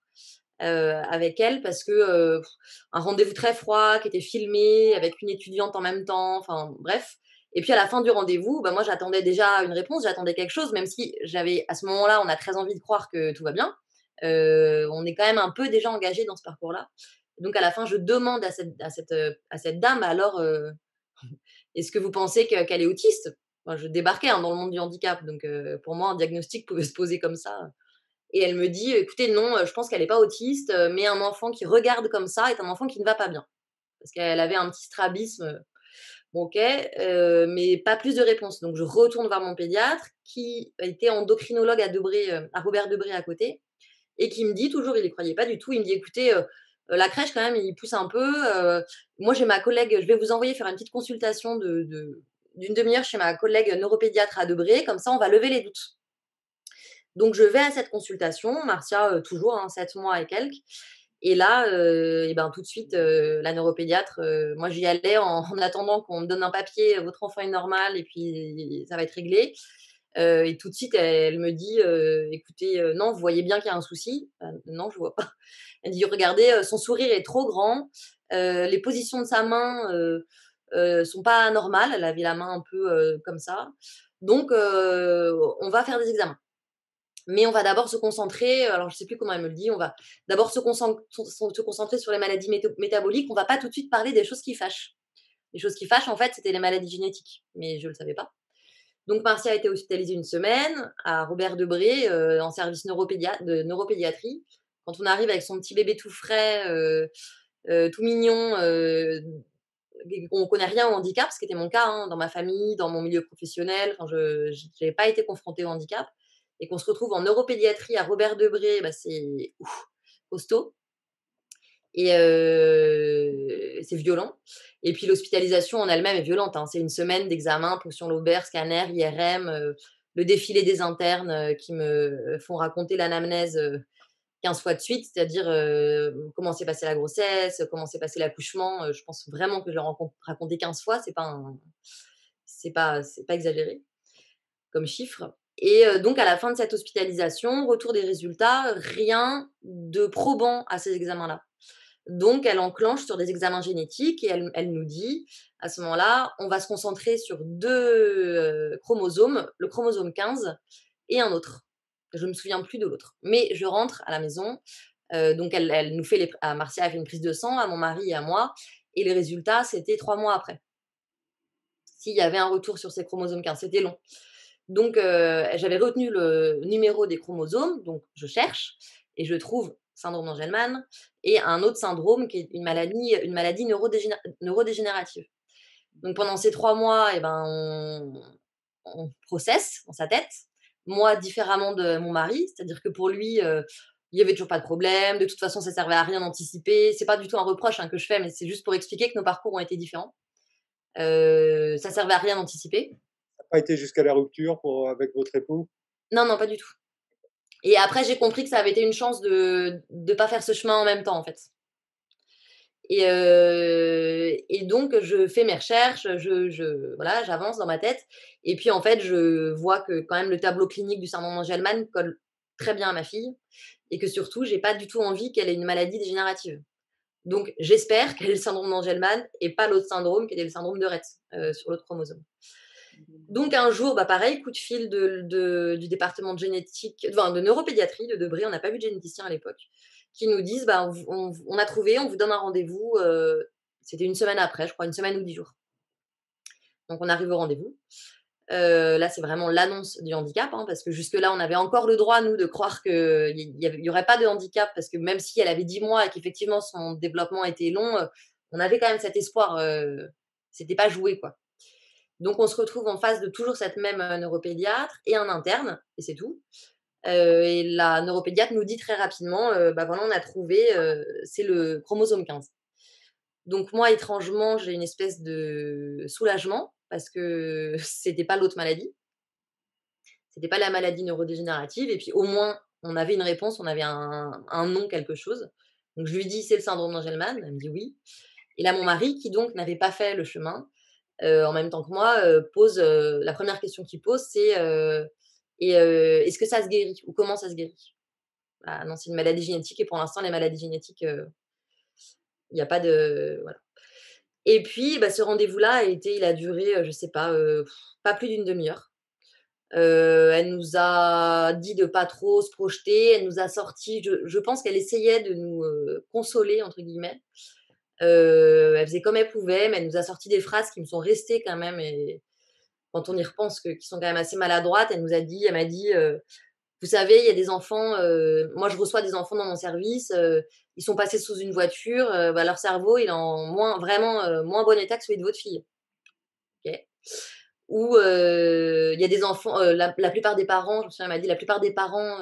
O: avec elle, parce que un rendez-vous très froid qui était filmé avec une étudiante en même temps, enfin bref. Et puis à la fin du rendez-vous, bah, moi j'attendais déjà une réponse, j'attendais quelque chose, même si j'avais à ce moment-là, on a très envie de croire que tout va bien. On est quand même un peu déjà engagé dans ce parcours-là. Donc à la fin, je demande à cette dame, alors est-ce que vous pensez qu'elle est autiste? Moi, je débarquais hein, dans le monde du handicap, donc pour moi un diagnostic pouvait se poser comme ça. Et elle me dit: «Écoutez, non, je pense qu'elle est pas autiste, mais un enfant qui regarde comme ça est un enfant qui ne va pas bien». Parce qu'elle avait un petit strabisme, bon OK, mais pas plus de réponse. Donc je retourne voir mon pédiatre qui était endocrinologue à Debré, à Robert Debré à côté, et qui me dit toujours, il y croyait pas du tout, il me dit: «Écoutez, la crèche quand même, il pousse un peu, moi j'ai ma collègue, je vais vous envoyer faire une petite consultation d'une demi-heure chez ma collègue neuropédiatre à Debré, comme ça on va lever les doutes». Donc je vais à cette consultation, Marcia, toujours, hein, 7 mois et quelques. Et là, et ben, tout de suite, la neuropédiatre, moi j'y allais en attendant qu'on me donne un papier: «Votre enfant est normal et puis ça va être réglé». Et tout de suite, elle me dit: «Écoutez, non, vous voyez bien qu'il y a un souci?» «Non, je vois pas». Elle dit: «Regardez, son sourire est trop grand, les positions de sa main, sont pas normales». Elle avait la main un peu, comme ça. Donc on va faire des examens. Mais on va d'abord se concentrer, alors je sais plus comment elle me le dit, on va d'abord se concentrer sur les maladies métaboliques. On va pas tout de suite parler des choses qui fâchent. Les choses qui fâchent, en fait, c'était les maladies génétiques, mais je le savais pas. Donc Marcia a été hospitalisée 1 semaine à Robert Debré, en service de neuropédiatrie. Quand on arrive avec son petit bébé tout frais, tout mignon, on connaît rien au handicap, ce qui était mon cas, hein, dans ma famille, dans mon milieu professionnel. Enfin, je n'avais pas été confrontée au handicap, et qu'on se retrouve en neuropédiatrie à Robert Debré, bah, c'est costaud, et c'est violent. Et puis l'hospitalisation en elle-même est violente, hein. C'est 1 semaine d'examen, ponction lobaire, scanner, IRM, le défilé des internes qui me font raconter l'anamnèse 15 fois de suite, c'est-à-dire comment s'est passée la grossesse, comment s'est passé l'accouchement. Je pense vraiment que je leur raconté 15 fois, c'est pas exagéré comme chiffre. Et donc à la fin de cette hospitalisation, retour des résultats, rien de probant à ces examens-là. Donc elle enclenche sur des examens génétiques, et elle nous dit, à ce moment-là, on va se concentrer sur 2 chromosomes, le chromosome 15 et un autre. Je me souviens plus de l'autre. Mais je rentre à la maison, donc elle nous fait à Marcia, elle fait une prise de sang, à mon mari et à moi, et les résultats, c'était 3 mois après. s'il y avait un retour sur ces chromosomes 15. C'était long. Donc, j'avais retenu le numéro des chromosomes, donc je cherche et je trouve syndrome d'Angelman et un autre syndrome qui est une maladie neurodégénérative. Donc pendant ces 3 mois, on processe dans sa tête, moi différemment de mon mari, c'est-à-dire que pour lui, il y avait toujours pas de problème, de toute façon ça servait à rien d'anticiper. C'est pas du tout un reproche, hein, que je fais, mais c'est juste pour expliquer que nos parcours ont été différents. Ça servait à rien d'anticiper.
A: Ça n'a pas été jusqu'à la rupture avec votre époux?
O: Non, non, pas du tout. Et après j'ai compris que ça avait été une chance de pas faire ce chemin en même temps, en fait. Et donc je fais mes recherches, voilà, j'avance dans ma tête et puis en fait, je vois que quand même le tableau clinique du syndrome d'Angelman colle très bien à ma fille et que surtout, j'ai pas du tout envie qu'elle ait une maladie dégénérative. Donc j'espère qu'elle ait le syndrome d'Angelman et pas l'autre syndrome qui était le syndrome de Rett, sur l'autre chromosome. Donc un jour, pareil, coup de fil du département de génétique, enfin de neuropédiatrie de Debré, on n'a pas vu de généticien à l'époque, qui nous disent on a trouvé, on vous donne un rendez-vous. C'était une semaine après, je crois, une semaine ou 10 jours. Donc on arrive au rendez-vous. Là, c'est vraiment l'annonce du handicap, hein, parce que jusque-là, on avait encore le droit, nous, de croire qu'il n'y aurait pas de handicap, parce que même si elle avait 10 mois et qu'effectivement son développement était long, on avait quand même cet espoir. C'était pas joué, quoi. Donc, on se retrouve en face de toujours cette même neuropédiatre et un interne, et c'est tout. Et la neuropédiatre nous dit très rapidement, voilà, on a trouvé, c'est le chromosome 15. Donc moi, étrangement, j'ai une espèce de soulagement parce que c'était pas l'autre maladie. C'était pas la maladie neurodégénérative et puis au moins, on avait une réponse, on avait un nom, quelque chose. Donc je lui dis: «C'est le syndrome d'Angelman». Elle me dit: «Oui». Et là, mon mari, qui donc n'avait pas fait le chemin, en même temps que moi, pose, la première question qu'il pose, c'est, «Est-ce que ça se guérit ou comment ça se guérit?» «Ah non, c'est une maladie génétique et pour l'instant, les maladies génétiques, il y a pas de» voilà. Et puis, ce rendez-vous-là il a duré, je sais pas plus d'une demi-heure. Elle nous a dit de pas trop se projeter, elle nous a sorti je pense qu'elle essayait de nous, «consoler» entre guillemets. Elle faisait comme elle pouvait, mais elle nous a sorti des phrases qui me sont restées quand même et quand on y repense qui sont quand même assez maladroites. Elle m'a dit, «Vous savez, il y a des enfants, moi je reçois des enfants dans mon service, ils sont passés sous une voiture, leur cerveau il est en moins bon état que celui de votre fille». OK. Ou il y a des enfants, la plupart des parents, je me souviens, elle m'a dit: «La plupart des parents,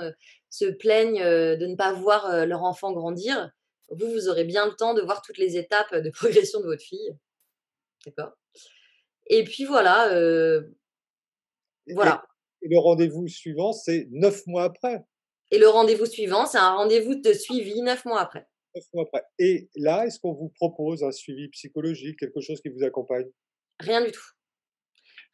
O: se plaignent, de ne pas voir, leur enfant grandir. Vous aurez bien le temps de voir toutes les étapes de progression de votre fille». D'accord. Et puis voilà,
A: Et
O: voilà.
A: et le rendez-vous suivant, c'est 9 mois après?
O: Et le rendez-vous suivant, c'est un rendez-vous de suivi 9 mois après.
A: 9 mois après. Et là, est-ce qu'on vous propose un suivi psychologique, quelque chose qui vous accompagne?
O: Rien du tout.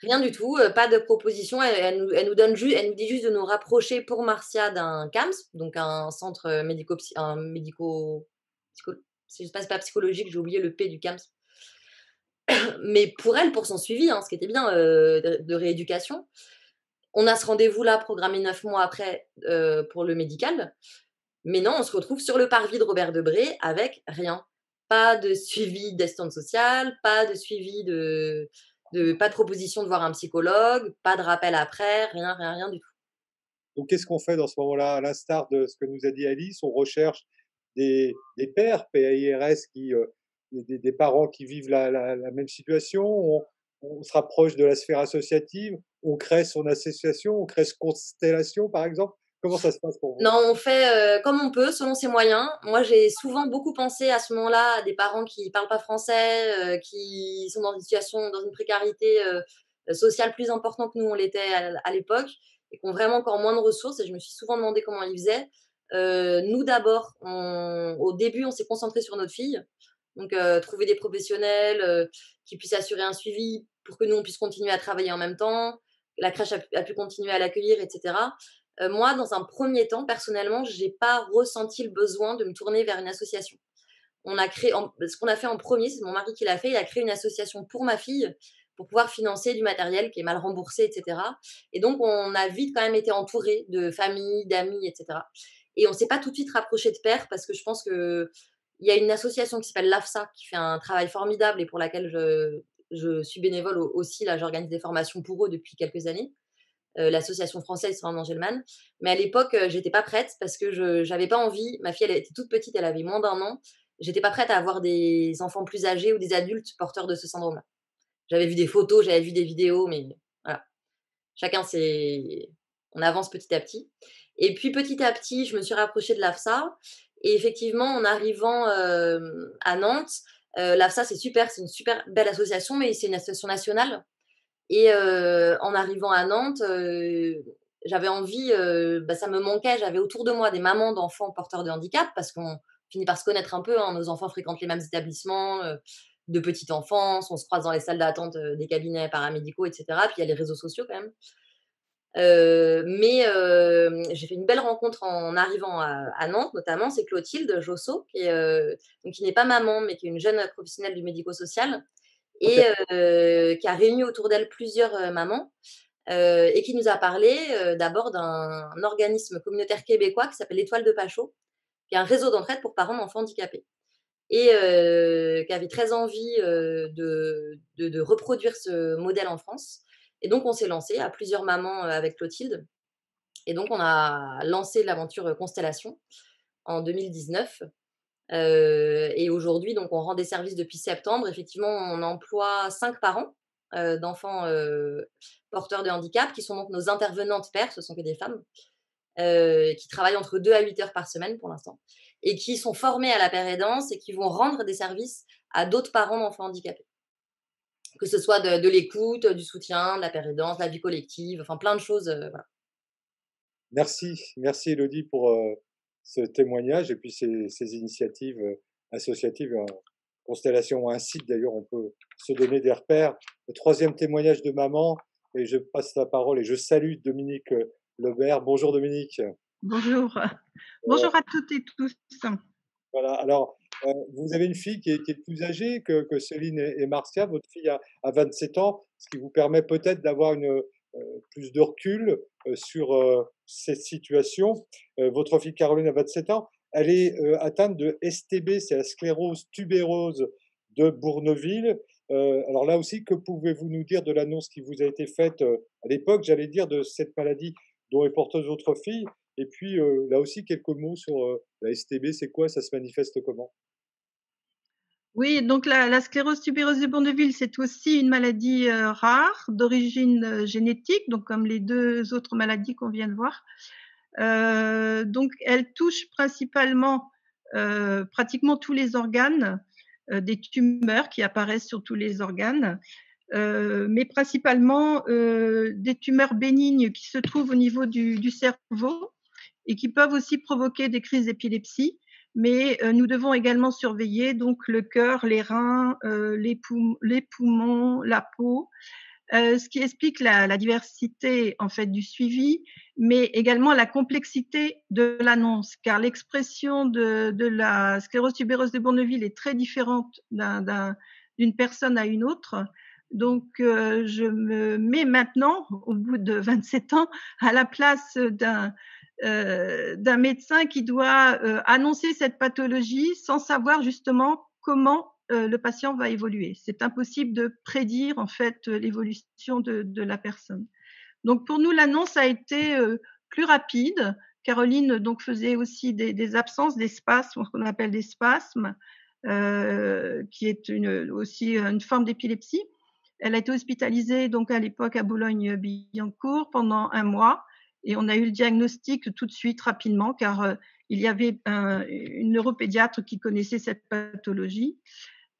O: Rien du tout, pas de proposition. Elle nous dit juste de nous rapprocher pour Marcia d'un CAMS, donc un centre, psycho c'est pas psychologique, j'ai oublié le P du CAMS. Mais pour elle, pour son suivi, hein, ce qui était bien, de rééducation. On a ce rendez-vous-là programmé 9 mois après, pour le médical. Mais non, on se retrouve sur le parvis de Robert Debré avec rien. Pas de suivi d'assistante sociale, pas de suivi pas de proposition de voir un psychologue, pas de rappel après, rien, rien, rien du tout.
A: Donc qu'est-ce qu'on fait dans ce moment-là? À l'instar de ce que nous a dit Alice, on recherche des pairs, PAIRS qui, des parents qui vivent la même situation. On se rapproche de la sphère associative, on crée son association, on crée Constellation, par exemple. Comment ça se passe pour vous?
O: Non, on fait, comme on peut, selon ses moyens. Moi, j'ai souvent beaucoup pensé à ce moment-là à des parents qui parlent pas français, qui sont dans une précarité, sociale plus importante que nous on l'était à l'époque et qui ont vraiment encore moins de ressources et je me suis souvent demandé comment ils faisaient. Nous d'abord, au début, on s'est concentré sur notre fille. Donc trouver des professionnels, qui puissent assurer un suivi pour que nous, on puisse continuer à travailler en même temps. La crèche a pu continuer à l'accueillir et cetera. Moi, dans un premier temps, personnellement, j'ai pas ressenti le besoin de me tourner vers une association. Ce qu'on a fait en premier, c'est mon mari qui l'a fait, il a créé une association pour ma fille, pour pouvoir financer du matériel qui est mal remboursé et cetera. Et donc on a vite quand même été entourés de familles, d'amis et cetera. Et on s'est pas tout de suite rapprochés de pairs parce que je pense qu'il y a une association qui s'appelle l'AFSA qui fait un travail formidable et pour laquelle je suis bénévole aussi, là, j'organise des formations pour eux depuis quelques années. L'association française Syndrome d'Angelman. Mais à l'époque, j'étais pas prête parce que j'avais pas envie. Ma fille, elle était toute petite, elle avait moins d'1 an. J'étais pas prête à avoir des enfants plus âgés ou des adultes porteurs de ce syndrome-là. J'avais vu des photos, j'avais vu des vidéos, mais voilà. Chacun on avance petit à petit. Et puis petit à petit, je me suis rapprochée de l'AFSA et effectivement, en arrivant, à Nantes, l'AFSA, c'est super, c'est une super belle association, mais c'est une association nationale. Et en arrivant à Nantes, j'avais envie, ça me manquait, j'avais autour de moi des mamans d'enfants porteurs de handicap parce qu'on finit par se connaître un peu, hein, nos enfants fréquentent les mêmes établissements, de petite enfance, on se croise dans les salles d'attente, des cabinets paramédicaux et cetera. Puis il y a les réseaux sociaux quand même. J'ai fait une belle rencontre en arrivant à Nantes notamment, c'est Clotilde Josso qui n'est pas maman, mais qui est une jeune professionnelle du médico-social et qui a réuni autour d'elle plusieurs, mamans, et qui nous a parlé, d'abord d'un organisme communautaire québécois qui s'appelle l'Étoile de Pachot, qui est un réseau d'entraide pour parents d'enfants handicapés et qui avait très envie, de reproduire ce modèle en France et donc on s'est lancé à plusieurs mamans, avec Clotilde et donc on a lancé l'aventure, Constellation en 2019. Et aujourd'hui, donc, on rend des services depuis septembre. Effectivement, on emploie 5 parents d'enfants porteurs de handicap qui sont donc nos intervenantes pairs, ce sont que des femmes, qui travaillent entre 2 à 8 heures par semaine pour l'instant et qui sont formées à la pérédance et qui vont rendre des services à d'autres parents d'enfants handicapés. Que ce soit de l'écoute, du soutien, de la pérédance, de la vie collective, enfin plein de choses, voilà.
A: Merci Élodie pour ce témoignage et puis ces initiatives associatives. Constellation a un site d'ailleurs, on peut se donner des repères. Le 3e témoignage de maman, et je passe la parole et je salue Dominique Lebert. Bonjour Dominique.
P: Bonjour. Bonjour à toutes et tous.
A: Voilà, alors vous avez une fille qui est plus âgée que Céline et Marcia. Votre fille a 27 ans, ce qui vous permet peut-être d'avoir plus de recul sur cette situation. Votre fille Caroline a 27 ans. Elle est atteinte de STB, c'est la sclérose tubéreuse de Bourneville. Alors là aussi, que pouvez-vous nous dire de l'annonce qui vous a été faite à l'époque, j'allais dire, de cette maladie dont est porteuse votre fille? Et puis là aussi, quelques mots sur la STB, c'est quoi? Ça se manifeste comment?
P: Oui, donc la sclérose tubéreuse de Bourneville, c'est aussi une maladie rare, d'origine génétique, donc comme les 2 autres maladies qu'on vient de voir. Donc elle touche principalement, pratiquement tous les organes, des tumeurs qui apparaissent sur tous les organes, mais principalement des tumeurs bénignes qui se trouvent au niveau du cerveau et qui peuvent aussi provoquer des crises d'épilepsie. Mais nous devons également surveiller donc le cœur, les reins, les poumons, la peau, ce qui explique la diversité en fait du suivi, mais également la complexité de l'annonce, car l'expression de la sclérose tubéreuse de Bourneville est très différente d'une personne à une autre. Donc je me mets maintenant, au bout de 27 ans, à la place d'un médecin qui doit annoncer cette pathologie sans savoir justement comment le patient va évoluer. C'est impossible de prédire en fait l'évolution de la personne. Donc pour nous, l'annonce a été plus rapide. Caroline donc faisait aussi des absences, des spasmes, ce qu'on appelle des spasmes, qui est aussi une forme d'épilepsie. Elle a été hospitalisée donc à l'époque à Boulogne-Billancourt pendant 1 mois. Et on a eu le diagnostic tout de suite, rapidement, car il y avait une neuropédiatre qui connaissait cette pathologie.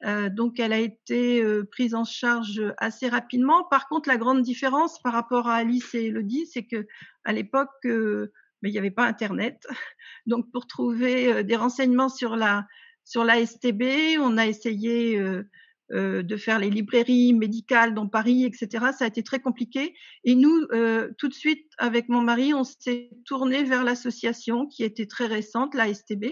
P: Donc, elle a été prise en charge assez rapidement. Par contre, la grande différence par rapport à Alice et Élodie, c'est qu'à l'époque, il n'y avait pas Internet. Donc, pour trouver des renseignements sur la STB, on a essayé de faire les librairies médicales dans Paris, etc. Ça a été très compliqué. Et nous, tout de suite, avec mon mari, on s'est tourné vers l'association qui était très récente, la STB,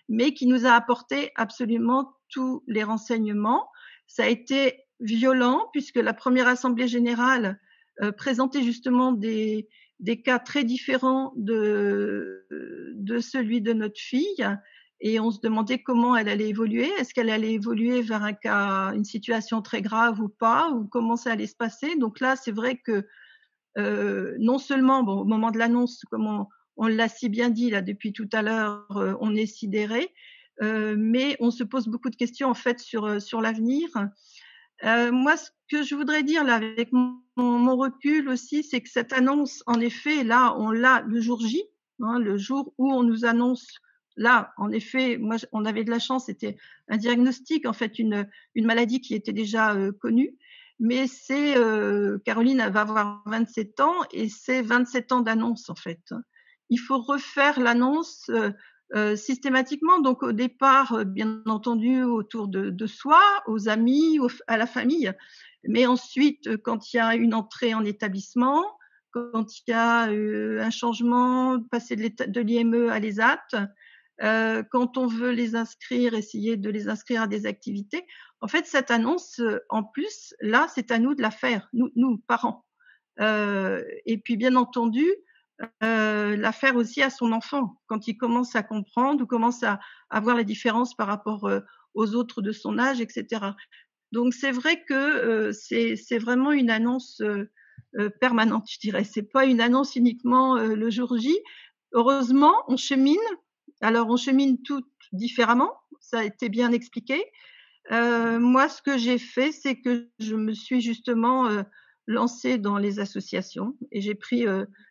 P: mais qui nous a apporté absolument tous les renseignements. Ça a été violent puisque la première assemblée générale présentait justement des cas très différents de celui de notre fille. et on se demandait comment elle allait évoluer. Est-ce qu'elle allait évoluer vers une situation très grave ou pas, ou comment ça allait se passer. Donc là, c'est vrai que non seulement, bon, au moment de l'annonce, comme on l'a si bien dit là depuis tout à l'heure, on est sidéré, mais on se pose beaucoup de questions en fait sur l'avenir. Moi, ce que je voudrais dire là, avec mon recul aussi, c'est que cette annonce, en effet, là, on l'a le jour J, hein, le jour où on nous annonce. Là, en effet, moi, on avait de la chance, c'était un diagnostic, en fait, une maladie qui était déjà connue. Mais c'est Caroline, elle va avoir 27 ans et c'est 27 ans d'annonce, en fait. Il faut refaire l'annonce systématiquement. Donc au départ, bien entendu, autour de soi, aux amis, à la famille. Mais ensuite, quand il y a une entrée en établissement, quand il y a un changement, passer de l'IME à l'ESAT, quand on veut les inscrire, essayer de les inscrire à des activités. En fait, cette annonce, en plus, là, c'est à nous de la faire, nous parents. Et puis, bien entendu, la faire aussi à son enfant, quand il commence à comprendre ou commence à voir la différence par rapport aux autres de son âge, etc. Donc, c'est vrai que c'est vraiment une annonce permanente, je dirais. C'est pas une annonce uniquement le jour J. Heureusement, on chemine. Alors, on chemine toutes différemment. Ça a été bien expliqué. Moi, ce que j'ai fait, c'est que je me suis justement lancée dans les associations et j'ai pris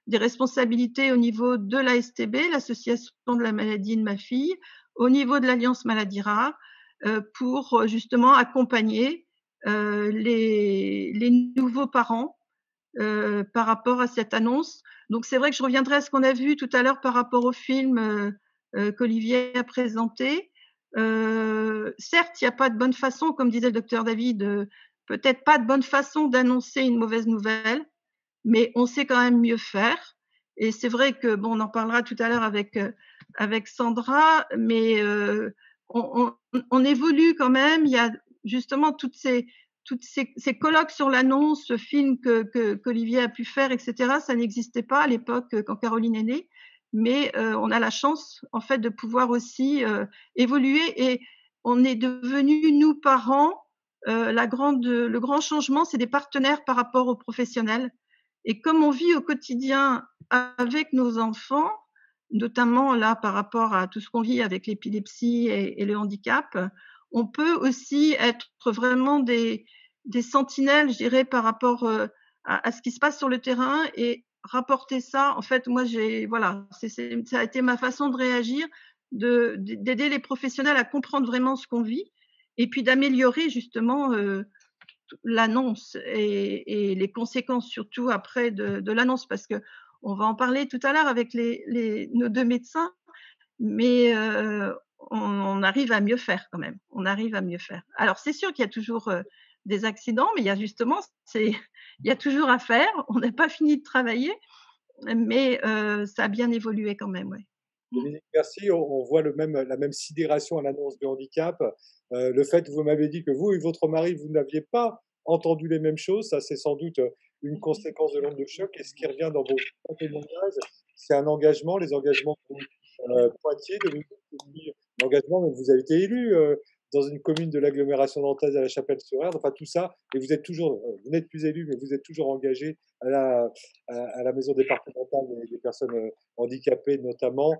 P: des responsabilités au niveau de l'ASTB, l'association de la maladie de ma fille, au niveau de l'Alliance Maladies Rares, pour justement accompagner les nouveaux parents par rapport à cette annonce. Donc c'est vrai que je reviendrai à ce qu'on a vu tout à l'heure par rapport au film qu'Olivier a présenté. Certes, il n'y a pas de bonne façon, comme disait le docteur David, peut-être pas de bonne façon d'annoncer une mauvaise nouvelle, mais on sait quand même mieux faire. Et c'est vrai que, bon, on en parlera tout à l'heure avec Sandra, mais on évolue quand même. Il y a justement toutes ces colloques sur l'annonce, ce film qu'Olivier a pu faire, etc. Ça n'existait pas à l'époque quand Caroline est née. Mais on a la chance, en fait, de pouvoir aussi évoluer. Et on est devenus, nous, parents, le grand changement, c'est des partenaires par rapport aux professionnels. Et comme on vit au quotidien avec nos enfants, notamment là par rapport à tout ce qu'on vit avec l'épilepsie et le handicap, on peut aussi être vraiment des sentinelles, je dirais, par rapport à ce qui se passe sur le terrain et rapporter ça. En fait, moi, voilà, ça a été ma façon de réagir, d'aider les professionnels à comprendre vraiment ce qu'on vit et puis d'améliorer justement l'annonce et les conséquences surtout après de l'annonce, parce que on va en parler tout à l'heure avec nos deux médecins, mais on arrive à mieux faire quand même. On arrive à mieux faire. Alors c'est sûr qu'il y a toujours des accidents, mais il y a justement, il y a toujours à faire. On n'a pas fini de travailler, mais ça a bien évolué quand même, ouais.
A: Dominique, merci. On voit la même sidération à l'annonce du handicap. Le fait, vous m'avez dit que vous et votre mari, vous n'aviez pas entendu les mêmes choses, ça c'est sans doute une conséquence de l'onde de choc. Et ce qui revient dans vos témoignages, c'est un engagement, les engagements que vous pointiez, l'engagement, vous avez été élu dans une commune de l'agglomération nantaise à La Chapelle-sur-Erdre, enfin tout ça, et vous êtes toujours, vous n'êtes plus élu, mais vous êtes toujours engagé à la maison départementale des personnes handicapées notamment.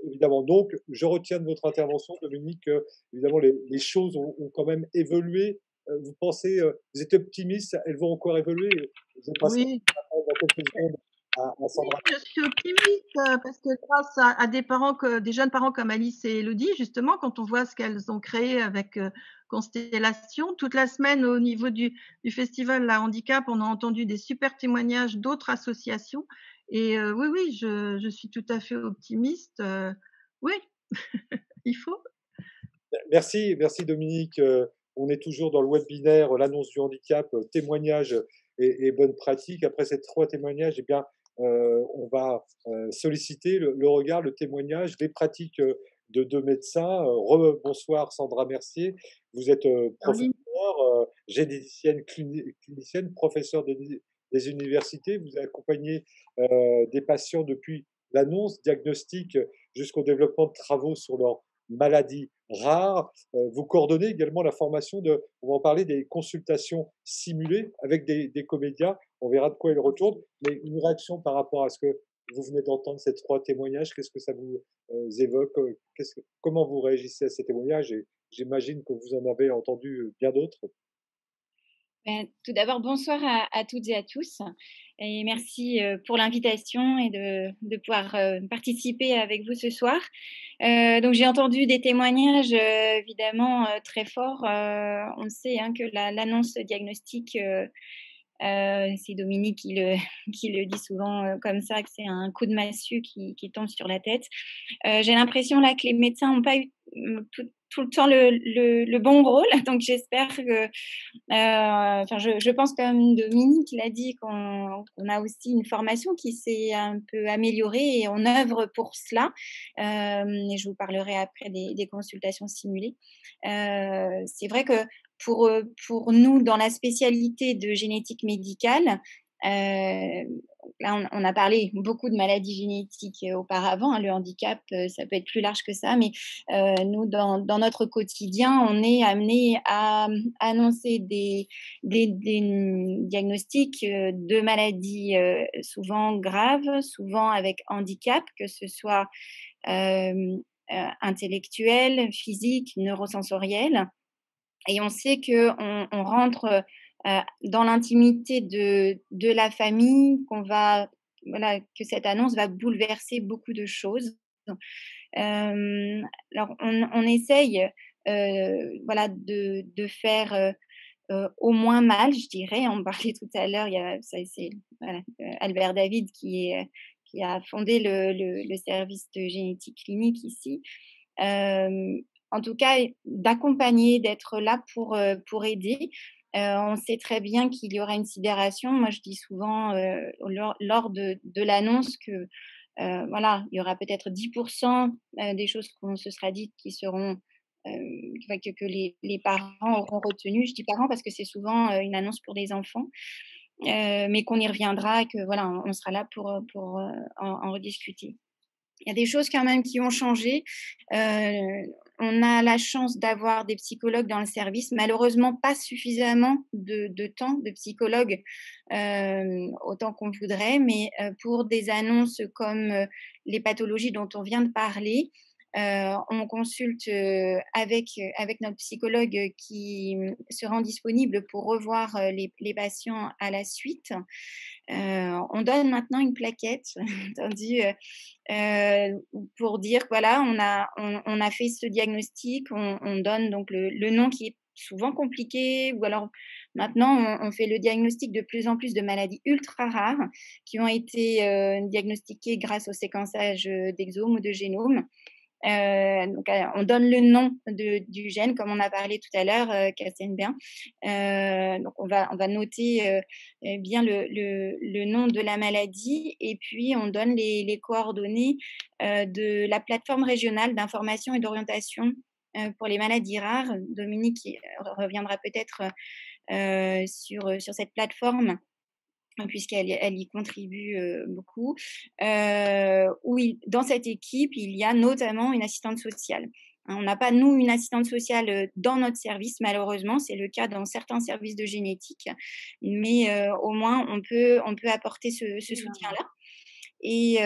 A: Évidemment, donc, je retiens de votre intervention, Dominique, que évidemment les choses ont quand même évolué. Vous pensez, vous êtes optimiste, elles vont encore évoluer. Je passe
P: Oui.
A: dans quelques secondes à Sandra.
P: Oui, je suis optimiste parce que grâce à des jeunes parents comme Alice et Elodie, justement, quand on voit ce qu'elles ont créé avec Constellation, toute la semaine au niveau du festival La Handicap, on a entendu des super témoignages d'autres associations. Et oui, je suis tout à fait optimiste. Oui, il faut.
A: Merci Dominique. On est toujours dans le webinaire, l'annonce du handicap, témoignages et bonnes pratiques. Après ces 3 témoignages, eh bien, on va solliciter le regard, le témoignage, les pratiques de 2 médecins. Bonsoir Sandra Mercier, vous êtes professeure, généticienne, clinicienne, professeure des universités. Vous accompagnez des patients depuis l'annonce, diagnostic, jusqu'au développement de travaux sur leur maladies rares. Vous coordonnez également la formation on va en parler, des consultations simulées avec des comédiens. On verra de quoi ils retournent. Mais une réaction par rapport à ce que vous venez d'entendre, ces 3 témoignages, qu'est-ce que ça vous évoque? Comment vous réagissez à ces témoignages? Et j'imagine que vous en avez entendu bien d'autres.
Q: Tout d'abord, bonsoir à toutes et à tous et merci pour l'invitation et de pouvoir participer avec vous ce soir. Donc j'ai entendu des témoignages évidemment très forts. On sait hein, que l'annonce diagnostique, c'est Dominique qui le dit souvent comme ça, que c'est un coup de massue qui tombe sur la tête. J'ai l'impression là que les médecins n'ont pas eu tout le temps le bon rôle. Donc j'espère que, je pense comme Dominique l'a dit, qu'on a aussi une formation qui s'est un peu améliorée et on œuvre pour cela. Et je vous parlerai après des consultations simulées. C'est vrai que pour nous, dans la spécialité de génétique médicale, là, on a parlé beaucoup de maladies génétiques auparavant. Hein, le handicap, ça peut être plus large que ça, mais nous, dans notre quotidien, on est amené à annoncer des diagnostics de maladies souvent graves, souvent avec handicap, que ce soit intellectuel, physique, neurosensoriel. Et on sait qu'on rentre dans l'intimité de la famille, que cette annonce va bouleverser beaucoup de choses. Alors, on essaye de faire au moins mal, je dirais. On parlait tout à l'heure, c'est Albert David qui a fondé le service de génétique clinique ici. En tout cas, d'accompagner, d'être là pour aider. On sait très bien qu'il y aura une sidération. Moi, je dis souvent lors de l'annonce que il y aura peut-être 10% des choses qu'on se sera dites qui seront que les parents auront retenues. Je dis parents parce que c'est souvent une annonce pour des enfants, mais qu'on y reviendra et que on sera là pour en rediscuter. Il y a des choses quand même qui ont changé. On a la chance d'avoir des psychologues dans le service. Malheureusement, pas suffisamment de temps de psychologues, autant qu'on voudrait. Mais pour des annonces comme les pathologies dont on vient de parler, on consulte avec notre psychologue qui se rend disponible pour revoir les patients à la suite. On donne maintenant une plaquette pour dire on a fait ce diagnostic, on donne donc le nom qui est souvent compliqué, ou alors maintenant on fait le diagnostic de plus en plus de maladies ultra rares qui ont été diagnostiquées grâce au séquençage d'exomes ou de génomes. Donc, on donne le nom du gène, comme on a parlé tout à l'heure, Cassenbin. Donc, on va noter bien le nom de la maladie, et puis on donne les coordonnées de la plateforme régionale d'information et d'orientation pour les maladies rares. Dominique reviendra peut-être sur cette plateforme, puisqu'elle y contribue beaucoup, dans cette équipe, il y a notamment une assistante sociale. On n'a pas, nous, une assistante sociale dans notre service, malheureusement. C'est le cas dans certains services de génétique. Mais au moins, on peut apporter ce soutien-là. Et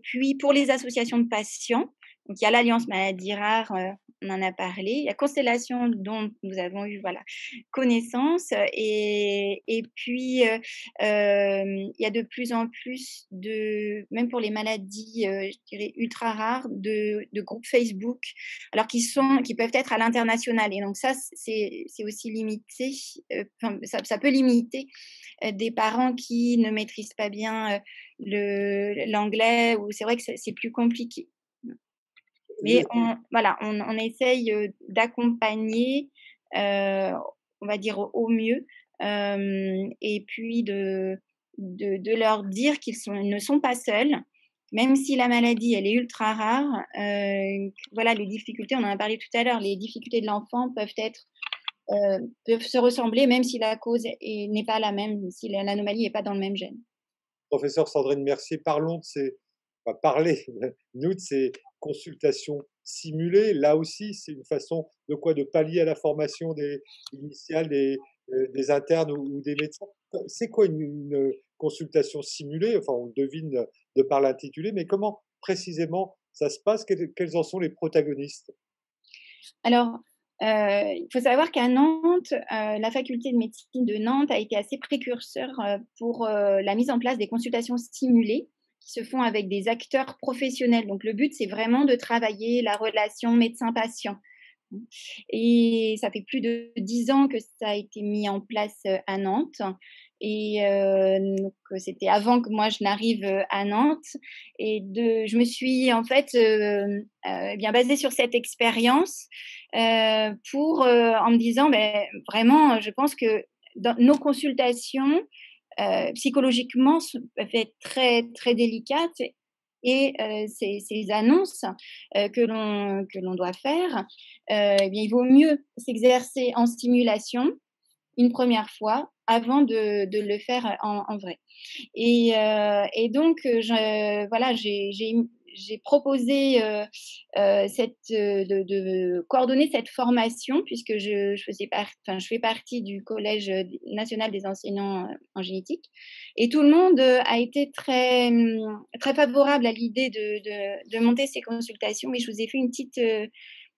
Q: puis, pour les associations de patients, donc il y a l'Alliance Maladies Rares, on en a parlé. Il y a Constellation dont nous avons eu connaissance. Et puis, il y a de plus en plus même pour les maladies, je dirais, ultra rares, de groupes Facebook, alors qui peuvent être à l'international. Et donc ça, c'est aussi limité. Ça peut limiter des parents qui ne maîtrisent pas bien l'anglais, ou c'est vrai que c'est plus compliqué. Mais on essaye d'accompagner, on va dire, au mieux, et puis de leur dire qu'ils ne sont pas seuls, même si la maladie, elle est ultra rare. Les difficultés, on en a parlé tout à l'heure, les difficultés de l'enfant peuvent se ressembler, même si la cause n'est pas la même, si l'anomalie n'est pas dans le même gène.
A: Professeur Sandrine Mercier, parlons de ces consultation simulée. Là aussi, c'est une façon de quoi? De pallier à la formation initiale des internes ou des médecins. C'est quoi une consultation simulée? Enfin, on le devine de par l'intitulé, mais comment précisément ça se passe? Quels en sont les protagonistes?
Q: Alors, il faut savoir qu'à Nantes, la faculté de médecine de Nantes a été assez précurseur, pour, la mise en place des consultations simulées qui se font avec des acteurs professionnels. Donc le but, c'est vraiment de travailler la relation médecin-patient. Et ça fait plus de 10 ans que ça a été mis en place, à Nantes et donc c'était avant que moi je n'arrive, à Nantes et je me suis en fait, bien basée sur cette expérience, en me disant: «Beh, vraiment, je pense que dans nos consultations, psychologiquement peuvent être très, très délicates et ces annonces, que l'on doit faire, eh bien, il vaut mieux s'exercer en simulation une première fois avant de le faire en vrai et donc voilà, j'ai proposé, de coordonner cette formation puisque je fais partie du Collège, national des enseignants, en génétique et tout le monde, a été très, très favorable à l'idée de monter ces consultations et je vous ai fait une petite,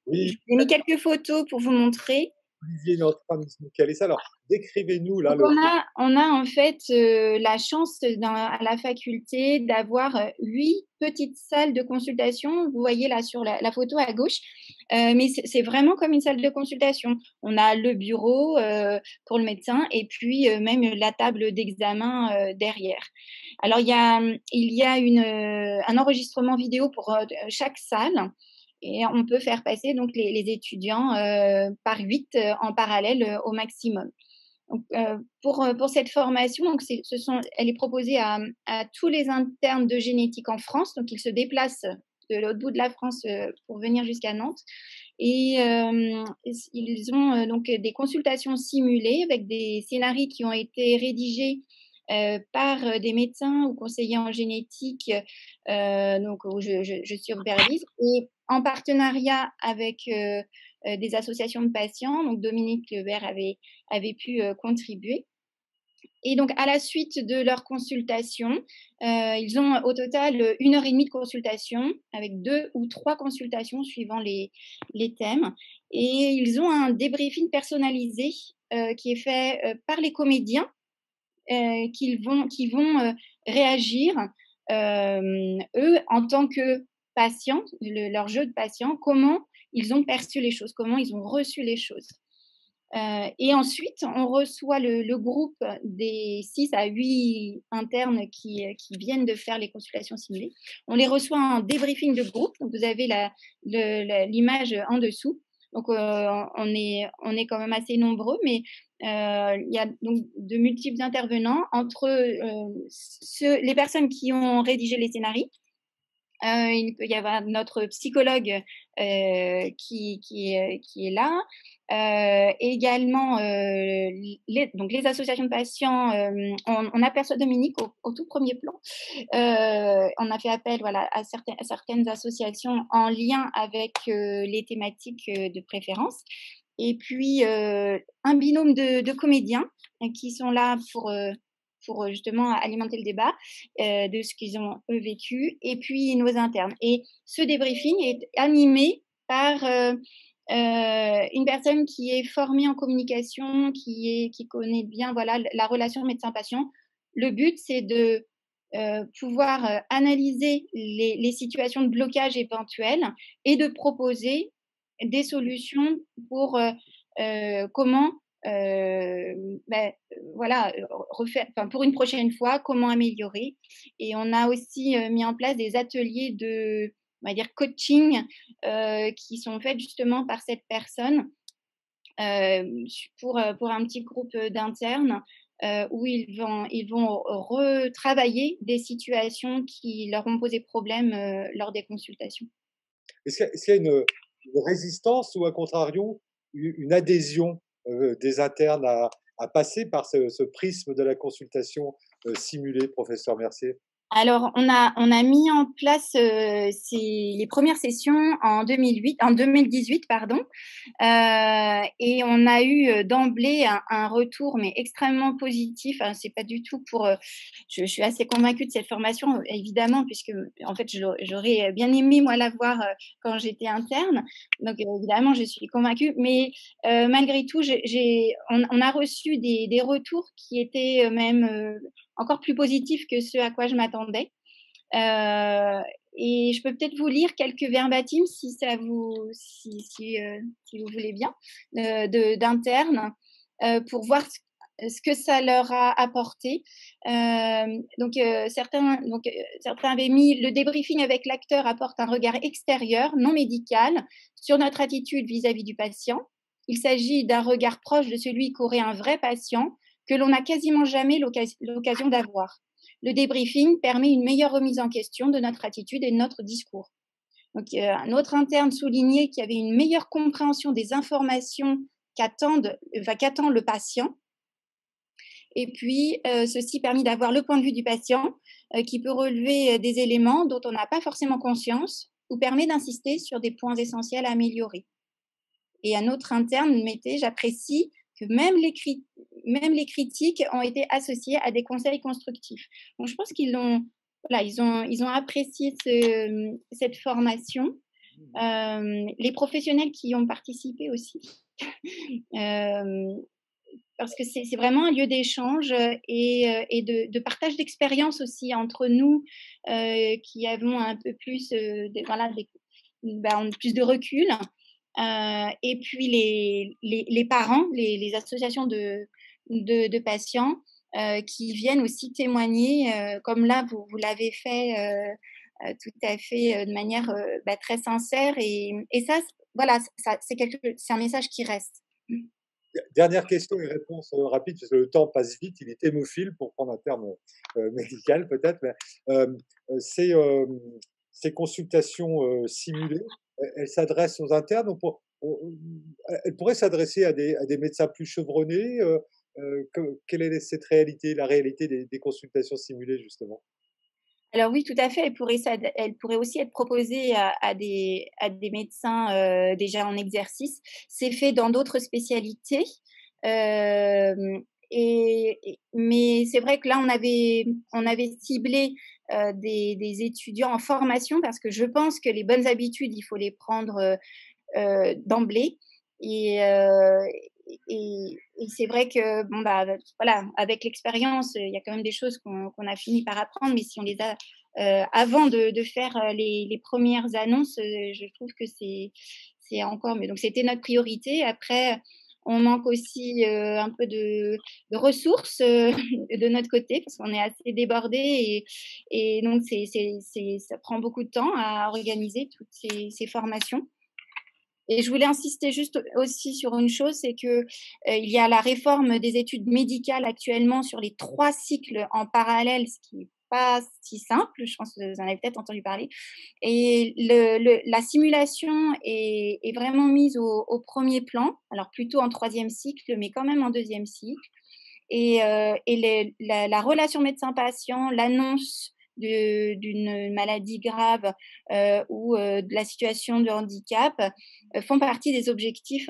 A: Oui,
Q: je vous ai mis quelques photos pour vous montrer.
A: Olivier est en train de nous caler ça. Alors, décrivez-nous là
Q: Donc on a en fait, la chance à la faculté d'avoir, 8 petites salles de consultation. Vous voyez là sur la photo à gauche, mais c'est vraiment comme une salle de consultation. On a le bureau, pour le médecin et puis, même la table d'examen, derrière. Alors il y a un enregistrement vidéo pour, chaque salle et on peut faire passer donc les étudiants, par 8, en parallèle, au maximum. Donc, pour cette formation, donc elle est proposée à tous les internes de génétique en France. Donc, ils se déplacent de l'autre bout de la France pour venir jusqu'à Nantes. Et ils ont donc des consultations simulées avec des scénarios qui ont été rédigés par des médecins ou conseillers en génétique, donc où je supervise, et en partenariat avec des associations de patients. Donc Dominique Lebert avait pu contribuer. Et donc, à la suite de leur consultation, ils ont au total 1 heure et demie de consultation, avec 2 ou 3 consultations suivant les thèmes. Et ils ont un débriefing personnalisé qui est fait par les comédiens qui vont réagir, eux, en tant que patients, leur jeu de patient, comment ils ont perçu les choses, comment ils ont reçu les choses. Et ensuite, on reçoit le groupe des 6 à 8 internes qui viennent de faire les consultations simulées. On les reçoit en débriefing de groupe. Donc, vous avez l'image en dessous. Donc, on est quand même assez nombreux, mais il y a donc de multiples intervenants entre les personnes qui ont rédigé les scénarios. Il peut y avoir notre psychologue qui est là. Également, les associations de patients, on aperçoit Dominique au tout premier plan. On a fait appel voilà, à certaines associations en lien avec les thématiques de préférence. Et puis, un binôme de comédiens qui sont là pour justement alimenter le débat de ce qu'ils ont eux vécu, et puis nos internes. Et ce débriefing est animé par une personne qui est formée en communication, qui connaît bien voilà, la relation médecin-patient. Le but, c'est de pouvoir analyser les situations de blocage éventuelles et de proposer des solutions pour comment voilà, refaire, pour une prochaine fois, comment améliorer. Et on a aussi mis en place des ateliers de, on va dire, coaching qui sont faits justement par cette personne pour un petit groupe d'internes où ils vont retravailler des situations qui leur ont posé problème lors des consultations.
A: Est-ce qu'il y a une résistance ou, à contrario, une adhésion des internes à passer par ce prisme de la consultation simulée, professeur Mercier?
Q: Alors, on a mis en place les premières sessions en 2018, pardon, et on a eu d'emblée un retour, mais extrêmement positif. Hein, c'est pas du tout pour. Je suis assez convaincue de cette formation, évidemment, puisque en fait, j'aurais bien aimé moi la voir quand j'étais interne. Donc, évidemment, je suis convaincue. Mais malgré tout, on a reçu des retours qui étaient même encore plus positif que ce à quoi je m'attendais. Et je peux peut-être vous lire quelques verbatim si vous voulez bien, d'internes, pour voir ce que ça leur a apporté. Certains avaient mis le débriefing avec l'acteur apporte un regard extérieur, non médical, sur notre attitude vis-à-vis du patient. Il s'agit d'un regard proche de celui qu'aurait un vrai patient, que l'on n'a quasiment jamais l'occasion d'avoir. Le débriefing permet une meilleure remise en question de notre attitude et de notre discours. Donc, un autre interne soulignait qu'il y avait une meilleure compréhension des informations qu'attend le patient. Et puis, ceci permet d'avoir le point de vue du patient qui peut relever des éléments dont on n'a pas forcément conscience ou permet d'insister sur des points essentiels à améliorer. Et un autre interne mettait « J'apprécie que même les critiques ont été associées à des conseils constructifs ». Donc, je pense qu'ils ont apprécié cette formation. Les professionnels qui y ont participé aussi. Parce que c'est vraiment un lieu d'échange et de partage d'expérience aussi entre nous qui avons un peu plus, plus de recul. Et puis les parents, les associations de patients qui viennent aussi témoigner, comme là vous l'avez fait tout à fait de manière très sincère. Et ça, voilà, c'est un message qui reste.
A: Dernière question et réponse rapide, parce que le temps passe vite, il est hémophile, pour prendre un terme médical peut-être. Mais, ces consultations simulées, elles s'adressent aux internes elles pourraient s'adresser à des médecins plus chevronnés. Quelle est cette réalité, la réalité des consultations simulées, justement?
Q: Alors oui, tout à fait. Elle pourrait aussi être proposée à des médecins déjà en exercice. C'est fait dans d'autres spécialités. Mais c'est vrai que là, on avait ciblé des étudiants en formation parce que je pense que les bonnes habitudes, il faut les prendre d'emblée. Et c'est vrai que voilà, avec l'expérience, il y a quand même des choses qu'on a fini par apprendre, mais si on les a avant de faire les premières annonces, je trouve que c'est encore mieux. Donc c'était notre priorité. Après, on manque aussi un peu de ressources de notre côté parce qu'on est assez débordé et donc ça prend beaucoup de temps à organiser toutes ces formations. Et je voulais insister juste aussi sur une chose, c'est que il y a la réforme des études médicales actuellement sur les 3 cycles en parallèle, ce qui n'est pas si simple. Je pense que vous en avez peut-être entendu parler. Et la simulation est vraiment mise au premier plan, alors plutôt en 3e cycle, mais quand même en 2e cycle. Et la relation médecin-patient, l'annonce d'une maladie grave ou de la situation de handicap font partie des objectifs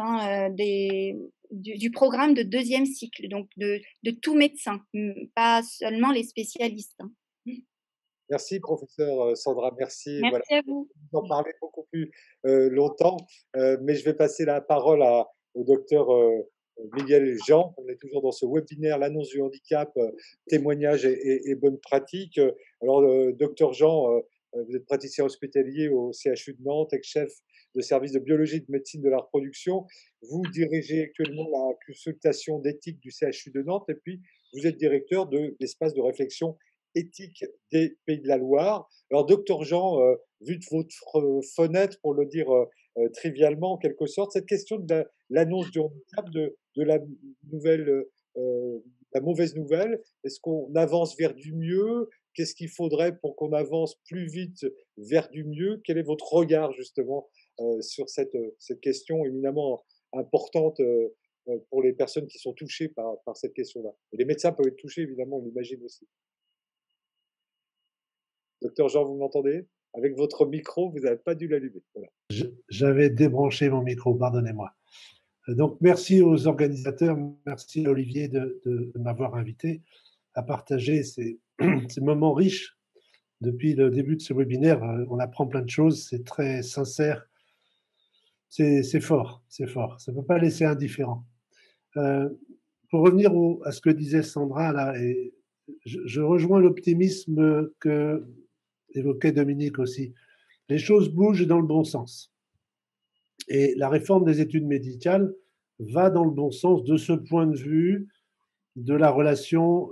Q: du programme de 2e cycle, donc de tout médecin, pas seulement les spécialistes.
A: Merci, professeur Sandra, merci. Voilà,
Q: Merci à vous.
A: vous en parler beaucoup plus longtemps, mais je vais passer la parole au docteur Miguel Jean. On est toujours dans ce webinaire, l'annonce du handicap, témoignages et bonnes pratiques. Alors, docteur Jean, vous êtes praticien hospitalier au CHU de Nantes, ex-chef de service de biologie et de médecine de la reproduction. Vous dirigez actuellement la consultation d'éthique du CHU de Nantes et puis vous êtes directeur de l'espace de réflexion éthique des Pays de la Loire. Alors, docteur Jean, vu de votre fenêtre, pour le dire trivialement en quelque sorte, cette question de l'annonce du handicap, de la nouvelle, la mauvaise nouvelle, est-ce qu'on avance vers du mieux? Qu'est-ce qu'il faudrait pour qu'on avance plus vite vers du mieux? Quel est votre regard justement sur cette question éminemment importante pour les personnes qui sont touchées par cette question-là? Et les médecins peuvent être touchés, évidemment, on l'imagine aussi. Docteur Jean, vous m'entendez? Avec votre micro, vous n'avez pas dû l'allumer. Voilà.
R: J'avais débranché mon micro, pardonnez-moi. Donc, merci aux organisateurs, merci à Olivier de m'avoir invité à partager ces moments riches. Depuis le début de ce webinaire, on apprend plein de choses, c'est très sincère, c'est fort, c'est fort. Ça ne peut pas laisser indifférent. Pour revenir à ce que disait Sandra, là, et je rejoins l'optimisme que évoquait Dominique aussi. Les choses bougent dans le bon sens. Et la réforme des études médicales va dans le bon sens de ce point de vue de la relation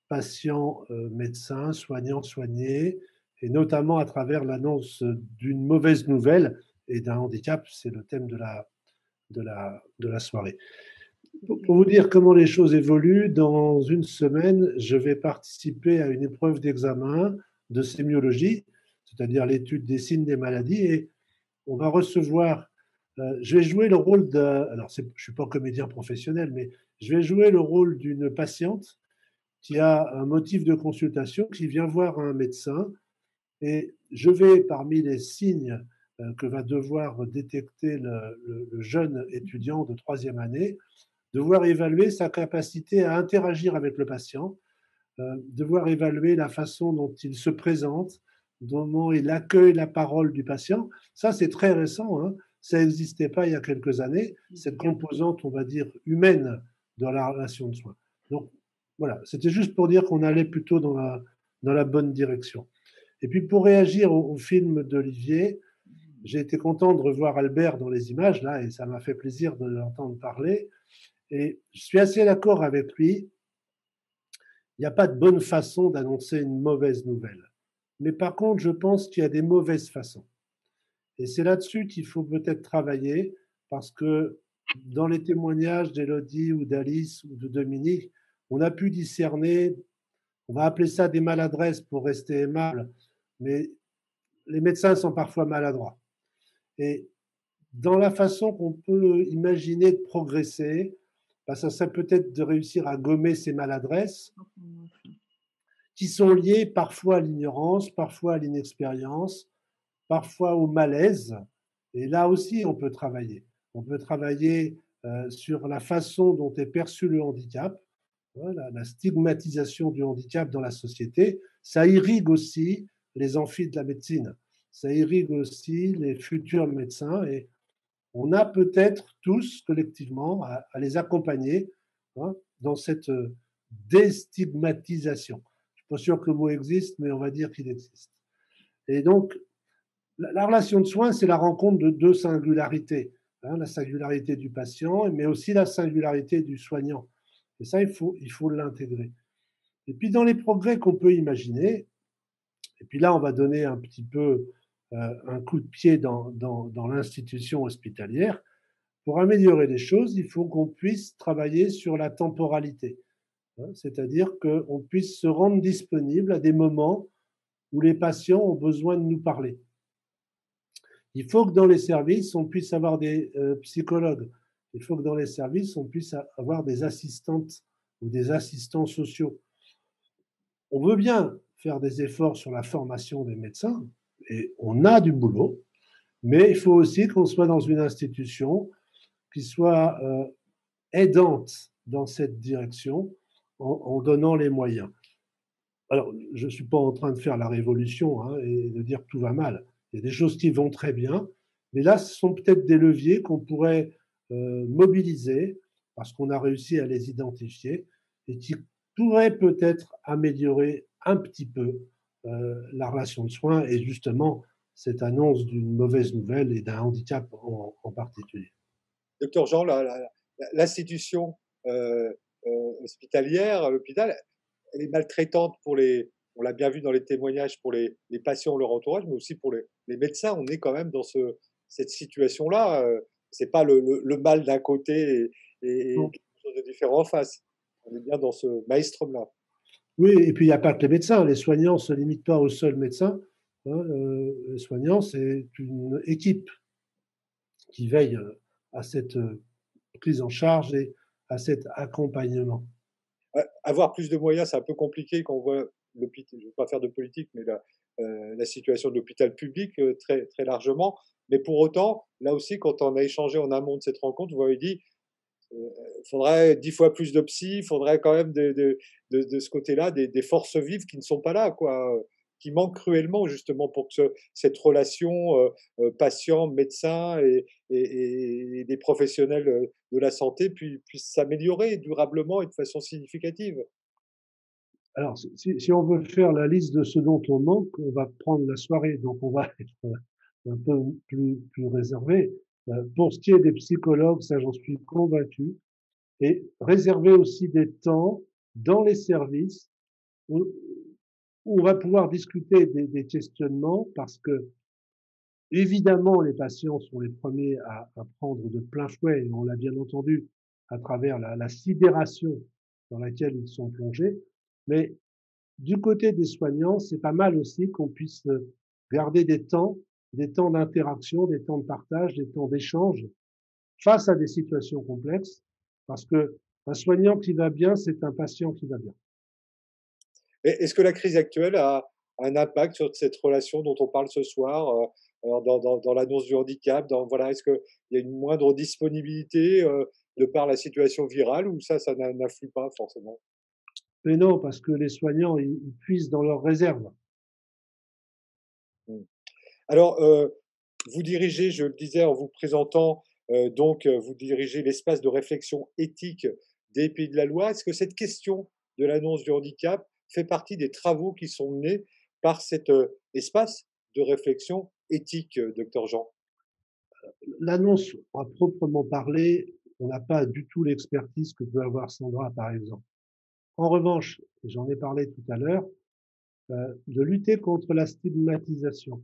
R: patient-médecin, soignant-soigné, et notamment à travers l'annonce d'une mauvaise nouvelle et d'un handicap, c'est le thème de la soirée. Pour vous dire comment les choses évoluent, dans une semaine, je vais participer à une épreuve d'examen de sémiologie, c'est-à-dire l'étude des signes des maladies, et on va recevoir, je vais jouer le rôle alors je ne suis pas comédien professionnel, mais je vais jouer le rôle d'une patiente qui a un motif de consultation, qui vient voir un médecin, et je vais, parmi les signes que va devoir détecter le jeune étudiant de 3e année, devoir évaluer sa capacité à interagir avec le patient, devoir évaluer la façon dont il se présente, dont il accueille la parole du patient. Ça, c'est très récent, hein. Ça n'existait pas il y a quelques années, cette composante, on va dire, humaine dans la relation de soins. Donc, voilà, c'était juste pour dire qu'on allait plutôt dans la bonne direction. Et puis, pour réagir au film d'Olivier, j'ai été content de revoir Albert dans les images, là, et ça m'a fait plaisir de l'entendre parler. Et je suis assez d'accord avec lui. Il n'y a pas de bonne façon d'annoncer une mauvaise nouvelle. Mais par contre, je pense qu'il y a des mauvaises façons. Et c'est là-dessus qu'il faut peut-être travailler, parce que dans les témoignages d'Élodie ou d'Alice ou de Dominique, on a pu discerner, on va appeler ça des maladresses pour rester aimable, mais les médecins sont parfois maladroits. Et dans la façon qu'on peut imaginer de progresser, ça serait peut-être de réussir à gommer ces maladresses qui sont liées parfois à l'ignorance, parfois à l'inexpérience, parfois au malaise. Et là aussi, on peut travailler. On peut travailler sur la façon dont est perçu le handicap, la stigmatisation du handicap dans la société. Ça irrigue aussi les amphis de la médecine. Ça irrigue aussi les futurs médecins. Et on a peut-être tous, collectivement, à les accompagner dans cette déstigmatisation. Je ne suis pas sûr que le mot existe, mais on va dire qu'il existe. Et donc, la relation de soins, c'est la rencontre de deux singularités. La singularité du patient, mais aussi la singularité du soignant. Et ça, il faut l'intégrer. Et puis, dans les progrès qu'on peut imaginer, et puis là, on va donner un petit peu un coup de pied dans l'institution hospitalière. Pour améliorer les choses, il faut qu'on puisse travailler sur la temporalité. C'est-à-dire qu'on puisse se rendre disponible à des moments où les patients ont besoin de nous parler. Il faut que dans les services, on puisse avoir des psychologues. Il faut que dans les services, on puisse avoir des assistantes ou des assistants sociaux. On veut bien faire des efforts sur la formation des médecins, et on a du boulot, mais il faut aussi qu'on soit dans une institution qui soit aidante dans cette direction en donnant les moyens. Alors, je ne suis pas en train de faire la révolution et de dire que tout va mal. Il y a des choses qui vont très bien, mais là, ce sont peut-être des leviers qu'on pourrait mobiliser parce qu'on a réussi à les identifier et qui pourraient peut-être améliorer un petit peu la relation de soins et justement cette annonce d'une mauvaise nouvelle et d'un handicap en particulier.
A: Docteur Jean, l'institution hospitalière, à l'hôpital, elle est maltraitante pour on l'a bien vu dans les témoignages, pour les patients, leur entourage, mais aussi pour les médecins. On est quand même dans cette situation-là. C'est pas le mal d'un côté et quelque chose de différent en face. On est bien dans ce maelstrom-là.
R: Oui, et puis il n'y a pas que les médecins. Les soignants ne se limitent pas aux seuls médecins. Les soignants, c'est une équipe qui veille à cette prise en charge et à cet accompagnement.
A: avoir plus de moyens, c'est un peu compliqué quand on voit l'hôpital. Je ne veux pas faire de politique, mais la situation de l'hôpital public très, très largement. Mais pour autant, là aussi, quand on a échangé en amont de cette rencontre, vous m'avez dit il faudrait 10 fois plus de psy, il faudrait quand même de ce côté-là des forces vives qui ne sont pas là, quoi, qui manquent cruellement justement pour que cette relation patient-médecin et des professionnels de la santé puisse s'améliorer durablement et de façon significative.
R: Alors, si on veut faire la liste de ce dont on manque, on va prendre la soirée, donc on va être un peu plus réservé. Pour ce qui est des psychologues, ça j'en suis convaincu, et réserver aussi des temps dans les services où on va pouvoir discuter des questionnements, parce que évidemment les patients sont les premiers à prendre de plein fouet, et on l'a bien entendu à travers la sidération dans laquelle ils sont plongés, mais du côté des soignants, c'est pas mal aussi qu'on puisse garder des temps d'interaction, des temps de partage, des temps d'échange face à des situations complexes, parce que un soignant qui va bien, c'est un patient qui va bien.
A: Est-ce que la crise actuelle a un impact sur cette relation dont on parle ce soir, dans l'annonce du handicap, voilà, est-ce qu'il y a une moindre disponibilité de par la situation virale, ou ça n'influe pas forcément?
R: Mais non, parce que les soignants, ils puisent dans leurs réserves.
A: Alors, vous dirigez, je le disais en vous présentant, vous dirigez l'espace de réflexion éthique des Pays de la Loire. Est-ce que cette question de l'annonce du handicap fait partie des travaux qui sont menés par cet espace de réflexion éthique, docteur Jean?
R: L'annonce, à proprement parler, on n'a pas du tout l'expertise que peut avoir Sandra, par exemple. En revanche, et j'en ai parlé tout à l'heure, de lutter contre la stigmatisation,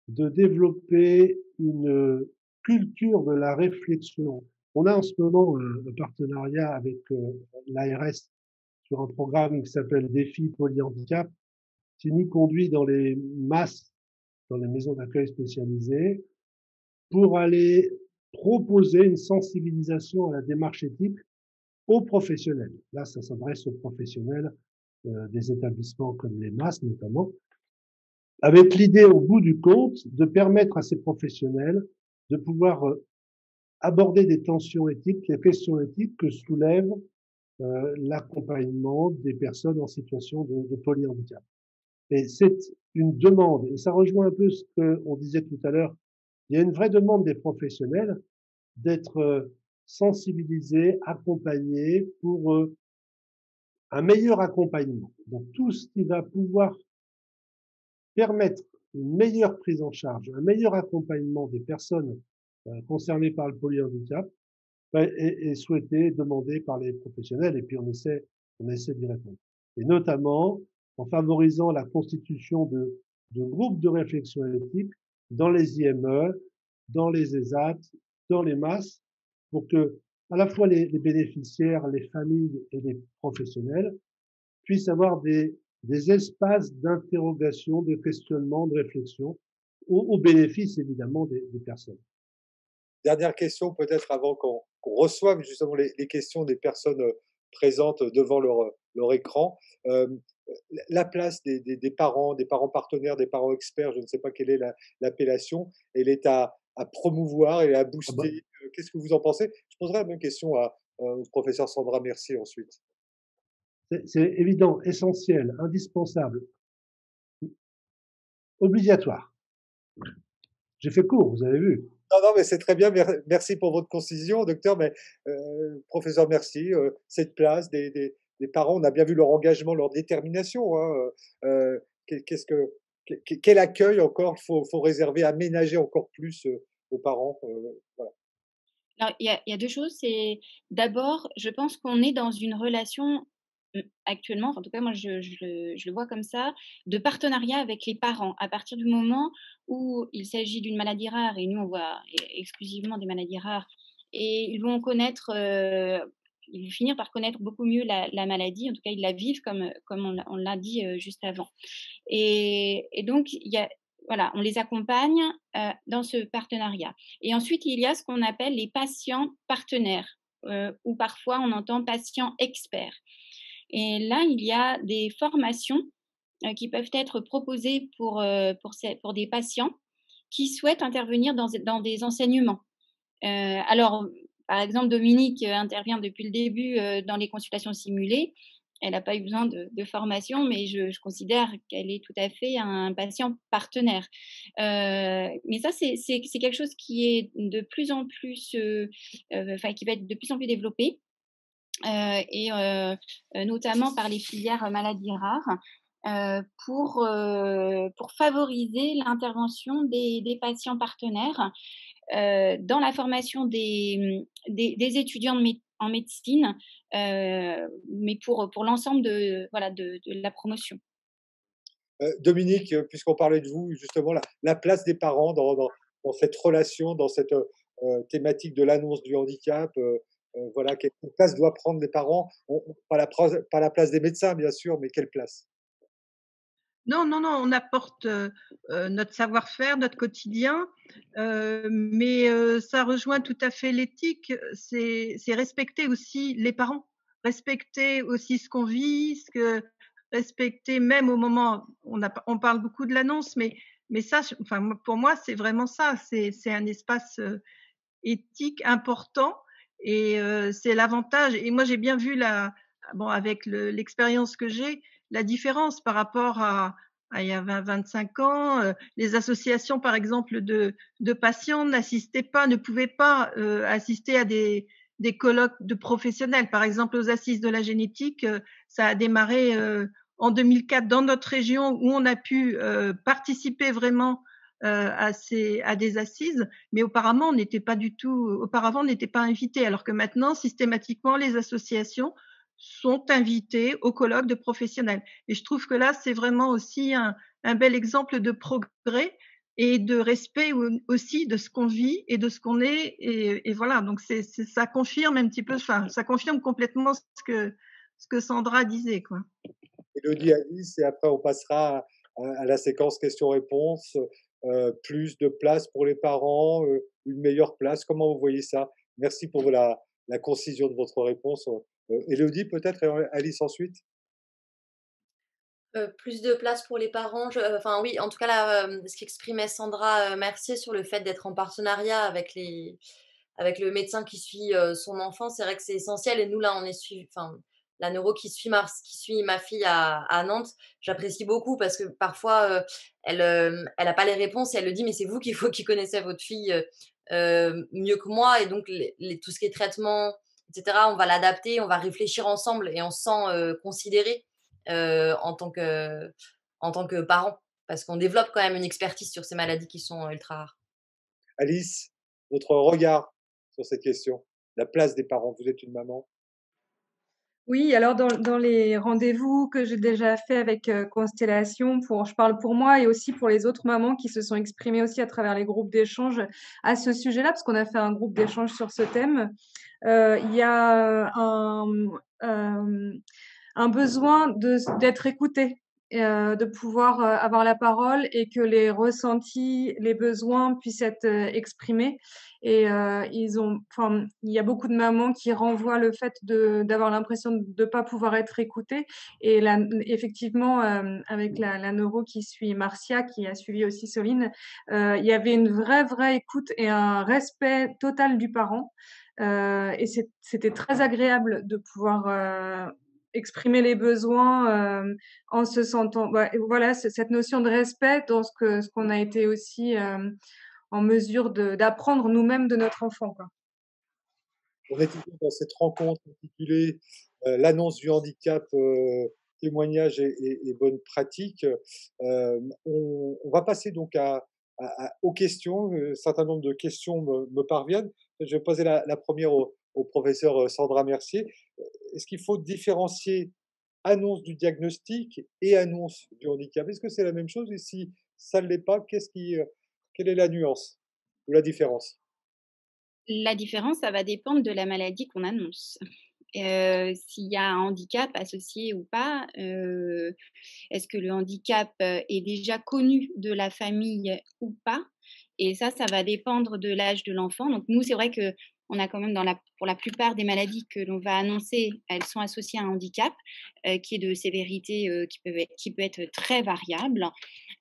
R: de développer une culture de la réflexion. On a en ce moment un partenariat avec l'ARS sur un programme qui s'appelle Défi Polyhandicap, qui nous conduit dans les MAS, dans les maisons d'accueil spécialisées, pour aller proposer une sensibilisation à la démarche éthique aux professionnels. Là, ça s'adresse aux professionnels des établissements comme les MAS notamment, avec l'idée au bout du compte de permettre à ces professionnels de pouvoir aborder des tensions éthiques, les questions éthiques que soulève l'accompagnement des personnes en situation de polyhandicap. Et c'est une demande, et ça rejoint un peu ce qu'on disait tout à l'heure, il y a une vraie demande des professionnels d'être sensibilisés, accompagnés pour un meilleur accompagnement. Donc tout ce qui va pouvoir permettre une meilleure prise en charge, un meilleur accompagnement des personnes concernées par le polyhandicap est souhaité, demandé par les professionnels, et puis on essaie d'y répondre. Et notamment en favorisant la constitution de groupes de réflexion éthique dans les IME, dans les ESAT, dans les MAS, pour que à la fois les bénéficiaires, les familles et les professionnels puissent avoir des espaces d'interrogation, de questionnement, de réflexion, au bénéfice évidemment des personnes.
A: Dernière question peut-être avant qu'on reçoive justement les questions des personnes présentes devant leur écran. La place des parents partenaires, des parents experts, je ne sais pas quelle est l'appellation, elle est à promouvoir et à booster. Qu'est-ce que vous en pensez? Je poserai la même question au professeur Sandra Mercier ensuite.
R: C'est évident, essentiel, indispensable, obligatoire. J'ai fait court, vous avez vu.
A: Non, mais c'est très bien. Merci pour votre concision, docteur. Mais professeur, merci. Cette place des parents, on a bien vu leur engagement, leur détermination. Hein. Quel accueil encore faut réserver, aménager encore plus aux parents voilà.
Q: Alors, il y a deux choses. C'est d'abord, je pense qu'on est dans une relation actuellement, en tout cas moi je le vois comme ça, de partenariat avec les parents. À partir du moment où il s'agit d'une maladie rare, et nous on voit exclusivement des maladies rares, et ils vont finir par connaître beaucoup mieux la maladie, en tout cas ils la vivent comme on l'a dit juste avant. Et donc voilà, on les accompagne dans ce partenariat. Et ensuite, il y a ce qu'on appelle les patients partenaires, ou parfois on entend patients experts. Et là, il y a des formations qui peuvent être proposées pour des patients qui souhaitent intervenir dans des enseignements. Alors, par exemple, Dominique intervient depuis le début dans les consultations simulées. Elle n'a pas eu besoin de formation, mais je considère qu'elle est tout à fait un patient partenaire. Mais ça, c'est quelque chose qui est de plus en plus, qui va être de plus en plus développé, et notamment par les filières maladies rares, pour favoriser l'intervention des patients partenaires dans la formation des étudiants en médecine, mais pour l'ensemble de la promotion.
A: Dominique, puisqu'on parlait de vous, justement, la place des parents dans cette relation, dans cette thématique de l'annonce du handicap, voilà, quelle place doivent prendre les parents? Pas la place des médecins, bien sûr, mais quelle place?
P: Non, on apporte notre savoir-faire, notre quotidien, mais ça rejoint tout à fait l'éthique. C'est respecter aussi les parents, respecter aussi ce qu'on vit, respecter même au moment. On parle beaucoup de l'annonce, mais ça, pour moi, c'est vraiment ça. C'est un espace éthique important, et c'est l'avantage. Et moi, j'ai bien vu avec l'expérience que j'ai, la différence par rapport à il y a 25 ans. Les associations, par exemple, de patients ne pouvaient pas assister à des colloques de professionnels. Par exemple, aux Assises de la génétique, ça a démarré en 2004 dans notre région, où on a pu participer vraiment à des assises, mais auparavant, on n'était pas invités, alors que maintenant, systématiquement, les associations sont invitées au colloque de professionnels. Et je trouve que là, c'est vraiment aussi un bel exemple de progrès et de respect aussi de ce qu'on vit et de ce qu'on est. Et voilà, donc ça confirme un petit peu, ça confirme complètement ce que Sandra disait, quoi.
A: Élodie, Alice, et après on passera à la séquence questions-réponses. Plus de place pour les parents, une meilleure place. Comment vous voyez ça? Merci pour la concision de votre réponse. Élodie, peut-être, et Alice ensuite?
O: Plus de place pour les parents, enfin oui, en tout cas là, ce qu'exprimait Sandra Mercier sur le fait d'être en partenariat avec le médecin qui suit son enfant, c'est vrai que c'est essentiel. Et nous là, on est suivi, enfin la neuro qui suit ma fille à Nantes, j'apprécie beaucoup parce que parfois elle a pas les réponses et elle le dit, mais c'est vous qui connaissez votre fille mieux que moi. Et donc tout ce qui est traitement, etc., on va l'adapter, on va réfléchir ensemble et on se sent considéré en tant que parent, parce qu'on développe quand même une expertise sur ces maladies qui sont ultra rares.
A: Alice, votre regard sur cette question, la place des parents. Vous êtes une maman.
N: Oui, alors dans les rendez-vous que j'ai déjà fait avec Constellation, je parle pour moi et aussi pour les autres mamans qui se sont exprimées aussi à travers les groupes d'échange à ce sujet-là, parce qu'on a fait un groupe d'échange sur ce thème. Il y a un besoin d'être écouté, de pouvoir avoir la parole et que les ressentis, les besoins puissent être exprimés. Et il y a beaucoup de mamans qui renvoient le fait d'avoir l'impression de ne pas pouvoir être écoutées. Et là, effectivement, avec la neuro qui suit Marcia, qui a suivi aussi Soline, il y avait une vraie écoute et un respect total du parent. Et c'était très agréable de pouvoir exprimer les besoins en se sentant, voilà, cette notion de respect dans ce qu'on a été aussi en mesure d'apprendre nous-mêmes de notre enfant, quoi.
A: On est toujours dans cette rencontre intitulée l'annonce du handicap, témoignages et bonnes pratiques. On va passer donc aux questions. Un certain nombre de questions me parviennent. Je vais poser la première au professeur Sandra Mercier. Est-ce qu'il faut différencier annonce du diagnostic et annonce du handicap? Est-ce que c'est la même chose? Et si ça ne l'est pas, quelle est la nuance ou la différence?
Q: La différence, ça va dépendre de la maladie qu'on annonce. S'il y a un handicap associé ou pas, est-ce que le handicap est déjà connu de la famille ou pas? Et ça va dépendre de l'âge de l'enfant. Donc nous, c'est vrai que on a quand même pour la plupart des maladies que l'on va annoncer, elles sont associées à un handicap qui est de sévérité qui peut être très variable.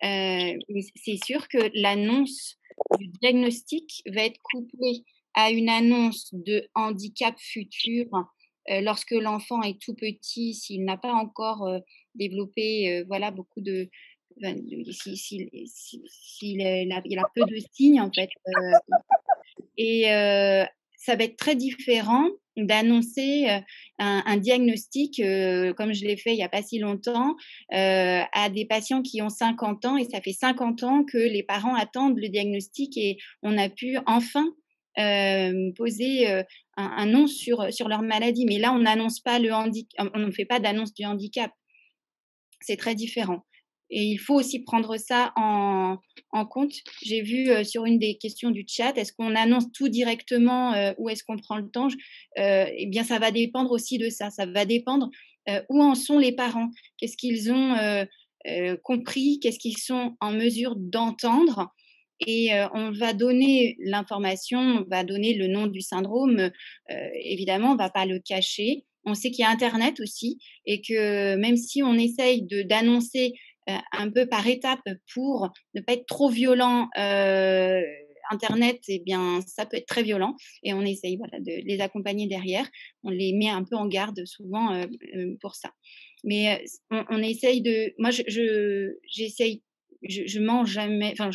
Q: Mais c'est sûr que l'annonce du diagnostic va être couplée à une annonce de handicap futur lorsque l'enfant est tout petit, s'il n'a pas encore développé voilà, beaucoup de... S'il a peu de signes, en fait. Et ça va être très différent d'annoncer un diagnostic, comme je l'ai fait il n'y a pas si longtemps, à des patients qui ont 50 ans, et ça fait 50 ans que les parents attendent le diagnostic et on a pu enfin poser un nom sur leur maladie. Mais là, on n'annonce pas on ne fait pas d'annonce du handicap. C'est très différent. Et il faut aussi prendre ça en compte. J'ai vu sur une des questions du chat, est-ce qu'on annonce tout directement ou est-ce qu'on prend le temps Eh bien, ça va dépendre aussi de ça. Ça va dépendre où en sont les parents. Qu'est-ce qu'ils ont compris? Qu'est-ce qu'ils sont en mesure d'entendre? Et on va donner l'information, on va donner le nom du syndrome. Évidemment, on ne va pas le cacher. On sait qu'il y a Internet aussi et que même si on essaye d'annoncer un peu par étapes pour ne pas être trop violent, Internet, eh bien, ça peut être très violent et on essaye voilà, de les accompagner derrière. On les met un peu en garde souvent pour ça. Mais on essaye de... Moi, j'essaye, je mens jamais... Enfin,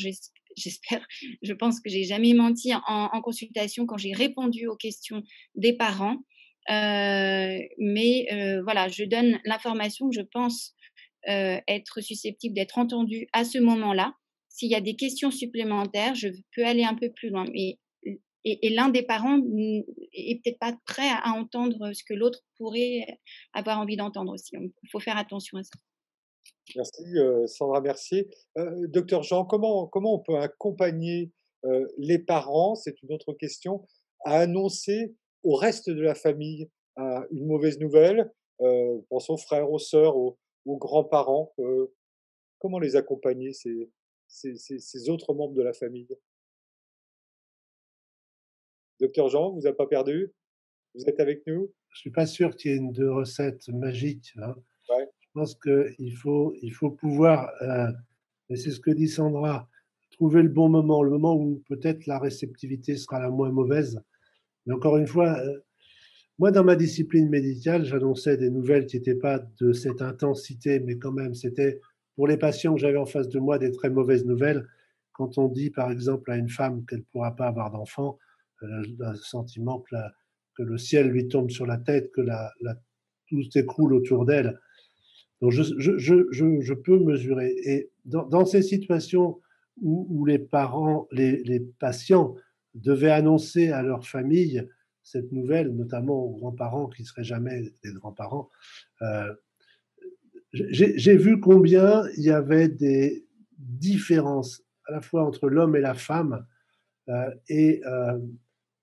Q: j'espère, je pense que j'ai jamais menti en consultation quand j'ai répondu aux questions des parents. Mais voilà, je donne l'information que je pense être susceptible d'être entendue à ce moment-là. S'il y a des questions supplémentaires, je peux aller un peu plus loin. Mais, et l'un des parents est peut-être pas prêt à entendre ce que l'autre pourrait avoir envie d'entendre aussi. Il faut faire attention à ça.
A: Merci Sandra Mercier. Docteur Jean, comment on peut accompagner les parents, c'est une autre question, à annoncer au reste de la famille une mauvaise nouvelle, pensons aux frères, aux sœurs, aux grands-parents, comment les accompagner, ces autres membres de la famille? Docteur Jean, vous n'avez pas perdu? Vous êtes avec nous?
R: Je ne suis pas sûr qu'il y ait de recette magique. Hein.
A: Ouais.
R: Je pense qu'il faut pouvoir, et c'est ce que dit Sandra, trouver le bon moment, le moment où peut-être la réceptivité sera la moins mauvaise. Mais encore une fois, moi, dans ma discipline médicale, j'annonçais des nouvelles qui n'étaient pas de cette intensité, mais quand même, c'était pour les patients que j'avais en face de moi des très mauvaises nouvelles. Quand on dit, par exemple, à une femme qu'elle ne pourra pas avoir d'enfant, un sentiment que le ciel lui tombe sur la tête, que tout s'écroule autour d'elle. Donc, je peux mesurer. Et dans ces situations où les parents, les patients devaient annoncer à leur famille cette nouvelle, notamment aux grands-parents qui ne seraient jamais des grands-parents, j'ai vu combien il y avait des différences à la fois entre l'homme et la femme et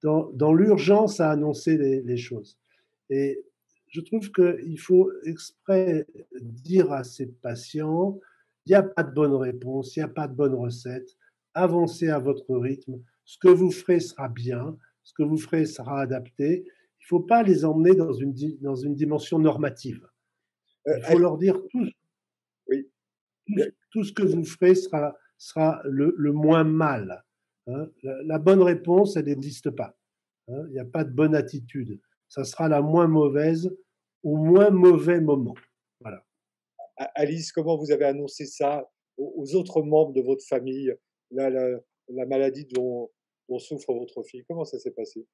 R: dans l'urgence à annoncer les choses. Et je trouve qu'il faut exprès dire à ces patients, il n'y a pas de bonne réponse, il n'y a pas de bonne recette, avancez à votre rythme, ce que vous ferez sera bien, ce que vous ferez sera adapté. Il ne faut pas les emmener dans une dimension normative. Il faut leur dire tout ce que vous ferez sera le moins mal. Hein. La bonne réponse, elle n'existe pas. Hein. Il n'y a pas de bonne attitude. Ça sera la moins mauvaise au moins mauvais moment. Voilà.
A: Alice, comment vous avez annoncé ça aux autres membres de votre famille, la maladie dont souffre votre fille? Comment ça s'est passé?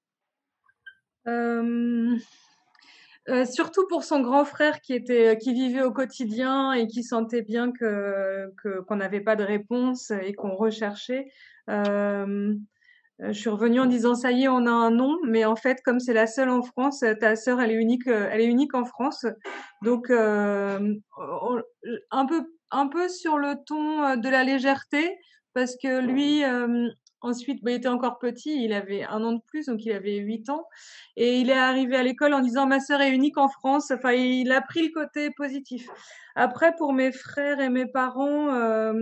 N: Surtout pour son grand frère qui vivait au quotidien et qui sentait bien qu'on n'avait pas de réponse et qu'on recherchait. Je suis revenue en disant ça y est, on a un nom, mais en fait, comme c'est la seule en France, ta sœur, elle est unique en France. Donc, un peu sur le ton de la légèreté, parce que lui, ensuite, il était encore petit, il avait 1 an de plus, donc il avait 8 ans, et il est arrivé à l'école en disant ma sœur est unique en France. Enfin, il a pris le côté positif. Après, pour mes frères et mes parents,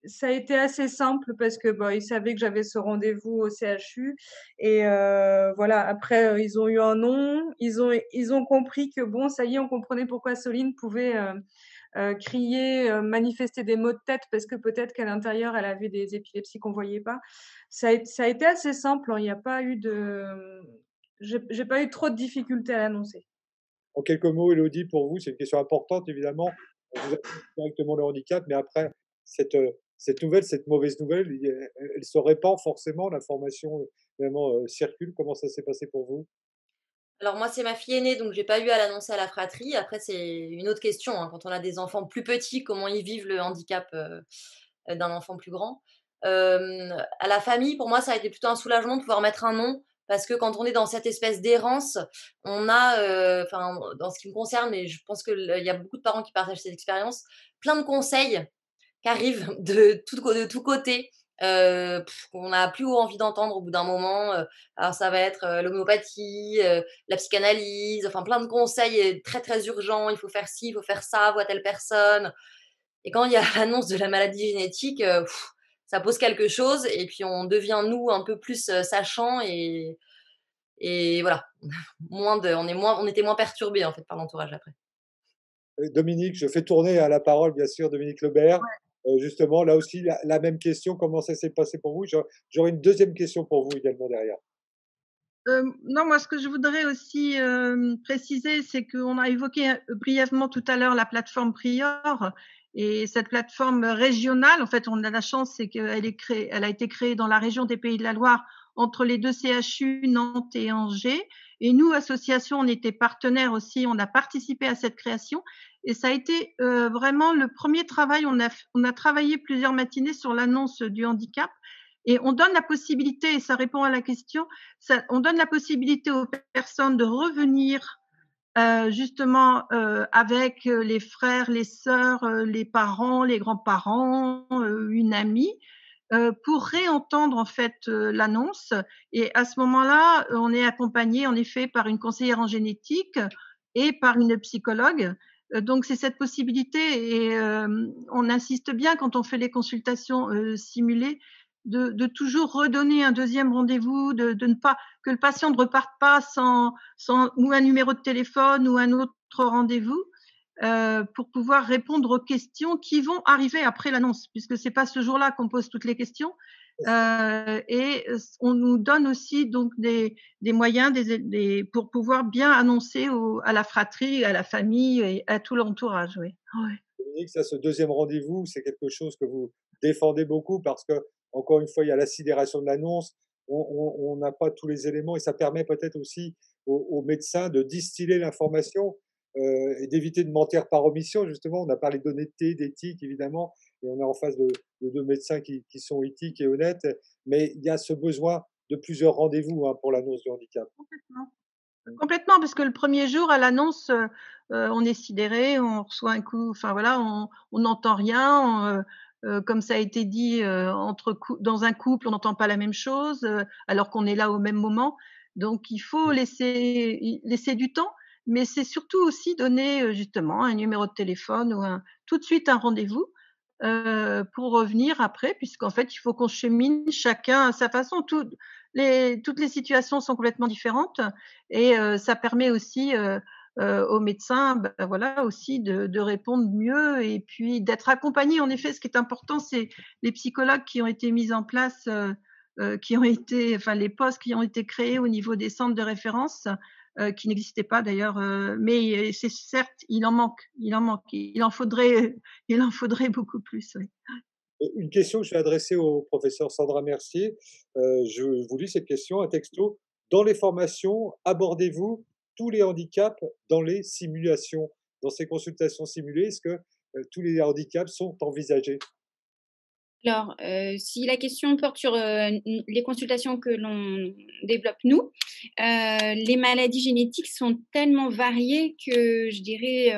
N: ça a été assez simple parce que ils savaient que j'avais ce rendez-vous au CHU et voilà. Après, ils ont eu un nom, ils ont compris que bon, ça y est, on comprenait pourquoi Soline pouvait crier, manifester des maux de tête parce que peut-être qu'à l'intérieur, elle avait des épilepsies qu'on voyait pas. Ça a été assez simple, hein, il n'y a pas eu j'ai pas eu trop de difficultés à l'annoncer.
A: En quelques mots, Élodie, pour vous, c'est une question importante, évidemment. Vous avez directement le handicap, mais après, cette nouvelle, cette mauvaise nouvelle, elle se répand forcément, l'information vraiment circule. Comment ça s'est passé pour vous?
O: Alors moi, c'est ma fille aînée, donc j'ai pas eu à l'annoncer à la fratrie. Après, c'est une autre question, hein, quand on a des enfants plus petits, comment ils vivent le handicap, d'un enfant plus grand. À la famille, pour moi, ça a été plutôt un soulagement de pouvoir mettre un nom parce que quand on est dans cette espèce d'errance, on a, enfin, dans ce qui me concerne, mais je pense qu'il y a beaucoup de parents qui partagent cette expérience, plein de conseils qui arrivent de tous côtés, qu'on n'a plus envie d'entendre au bout d'un moment. Alors ça va être, l'homéopathie, la psychanalyse, enfin plein de conseils, très, très urgents. Il faut faire ci, il faut faire ça, vois telle personne et quand il y a l'annonce de la maladie génétique, ça pose quelque chose et puis on devient nous un peu plus, sachants et voilà. On était moins perturbés en fait par l'entourage après.
A: Dominique, je fais tourner à la parole, bien sûr, Dominique Lebert. Justement, là aussi, la même question, comment ça s'est passé pour vous? J'aurais une deuxième question pour vous également derrière.
P: Non, moi, ce que je voudrais aussi préciser, c'est qu'on a évoqué brièvement tout à l'heure la plateforme Prior. Et cette plateforme régionale, en fait, on a la chance, c'est elle a été créée dans la région des Pays de la Loire entre les deux CHU, Nantes et Angers. Et nous, association, on était partenaires aussi, on a participé à cette création. Et ça a été vraiment le premier travail. On a travaillé plusieurs matinées sur l'annonce du handicap. Et on donne la possibilité, et ça répond à la question, on donne la possibilité aux personnes de revenir justement avec les frères, les sœurs, les parents, les grands-parents, une amie, pour réentendre en fait l'annonce. Et à ce moment-là, on est accompagné en effet par une conseillère en génétique et par une psychologue. Donc c'est cette possibilité et on insiste bien quand on fait les consultations simulées de toujours redonner un deuxième rendez-vous, de ne pas que le patient ne reparte pas sans ou un numéro de téléphone ou un autre rendez-vous pour pouvoir répondre aux questions qui vont arriver après l'annonce, puisque c'est pas ce jour-là qu'on pose toutes les questions. Et on nous donne aussi donc des moyens pour pouvoir bien annoncer à la fratrie, à la famille et à tout l'entourage. Oui. Ouais.
A: Dominique, ça, ce deuxième rendez-vous, c'est quelque chose que vous défendez beaucoup parce que, encore une fois, il y a la sidération de l'annonce. On n'a pas tous les éléments et ça permet peut-être aussi aux médecins de distiller l'information et d'éviter de mentir par omission. Justement, on a parlé d'honnêteté, d'éthique, évidemment, et on est en face de deux médecins qui sont éthiques et honnêtes. Mais il y a ce besoin de plusieurs rendez-vous pour l'annonce du handicap.
P: Complètement, parce que le premier jour à l'annonce, on est sidéré, on reçoit un coup, enfin voilà, on n'entend rien. Comme ça a été dit, dans un couple, on n'entend pas la même chose, alors qu'on est là au même moment. Donc il faut laisser du temps, mais c'est surtout aussi donner justement un numéro de téléphone ou tout de suite un rendez-vous pour revenir après, puisqu'en fait, il faut qu'on chemine chacun à sa façon. Toutes les situations sont complètement différentes et ça permet aussi aux médecins, voilà, aussi de répondre mieux et puis d'être accompagnés. En effet, ce qui est important, c'est les psychologues qui ont été mis en place, enfin les postes qui ont été créés au niveau des centres de référence, qui n'existaient pas d'ailleurs, mais c'est certes, il en manque, il en faudrait beaucoup plus. Oui.
A: Une question que je vais adresser au professeur Sandra Mercier. Je vous lis cette question, un texto. Dans les formations, abordez-vous tous les handicaps dans les simulations, dans ces consultations simulées? Est-ce que tous les handicaps sont envisagés?
Q: Alors, si la question porte sur les consultations que l'on développe nous, les maladies génétiques sont tellement variées que je dirais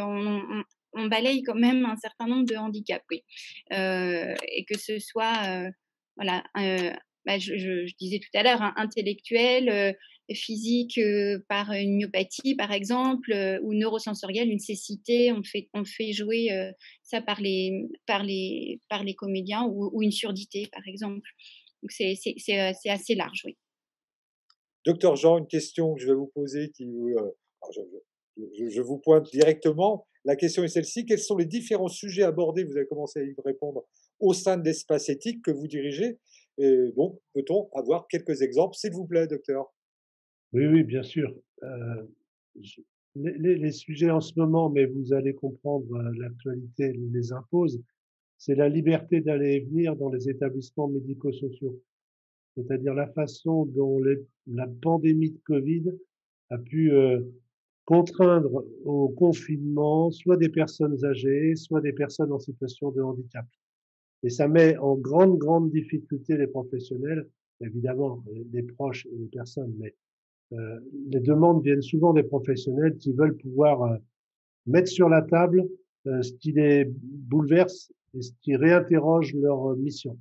Q: on balaye quand même un certain nombre de handicaps, oui. Et que ce soit, voilà, je disais tout à l'heure, intellectuel, physique par une myopathie, par exemple, ou neurosensorielle, une cécité. On fait jouer ça par les comédiens ou une surdité, par exemple. Donc, c'est assez large, oui.
A: Docteur Jean, une question que je vais vous poser alors, je vous pointe directement. La question est celle-ci. Quels sont les différents sujets abordés, vous avez commencé à y répondre, au sein de l'espace éthique que vous dirigez? Et donc, peut-on avoir quelques exemples, s'il vous plaît, docteur?
R: Oui, oui, bien sûr. Je les sujets en ce moment, mais vous allez comprendre, l'actualité les impose, c'est la liberté d'aller et venir dans les établissements médico-sociaux. C'est-à-dire la façon dont la pandémie de Covid a pu, contraindre au confinement, soit des personnes âgées, soit des personnes en situation de handicap. Et ça met en grande, grande difficulté les professionnels, évidemment, les proches et les personnes, mais les demandes viennent souvent des professionnels qui veulent pouvoir mettre sur la table ce qui les bouleverse et ce qui réinterroge leur mission.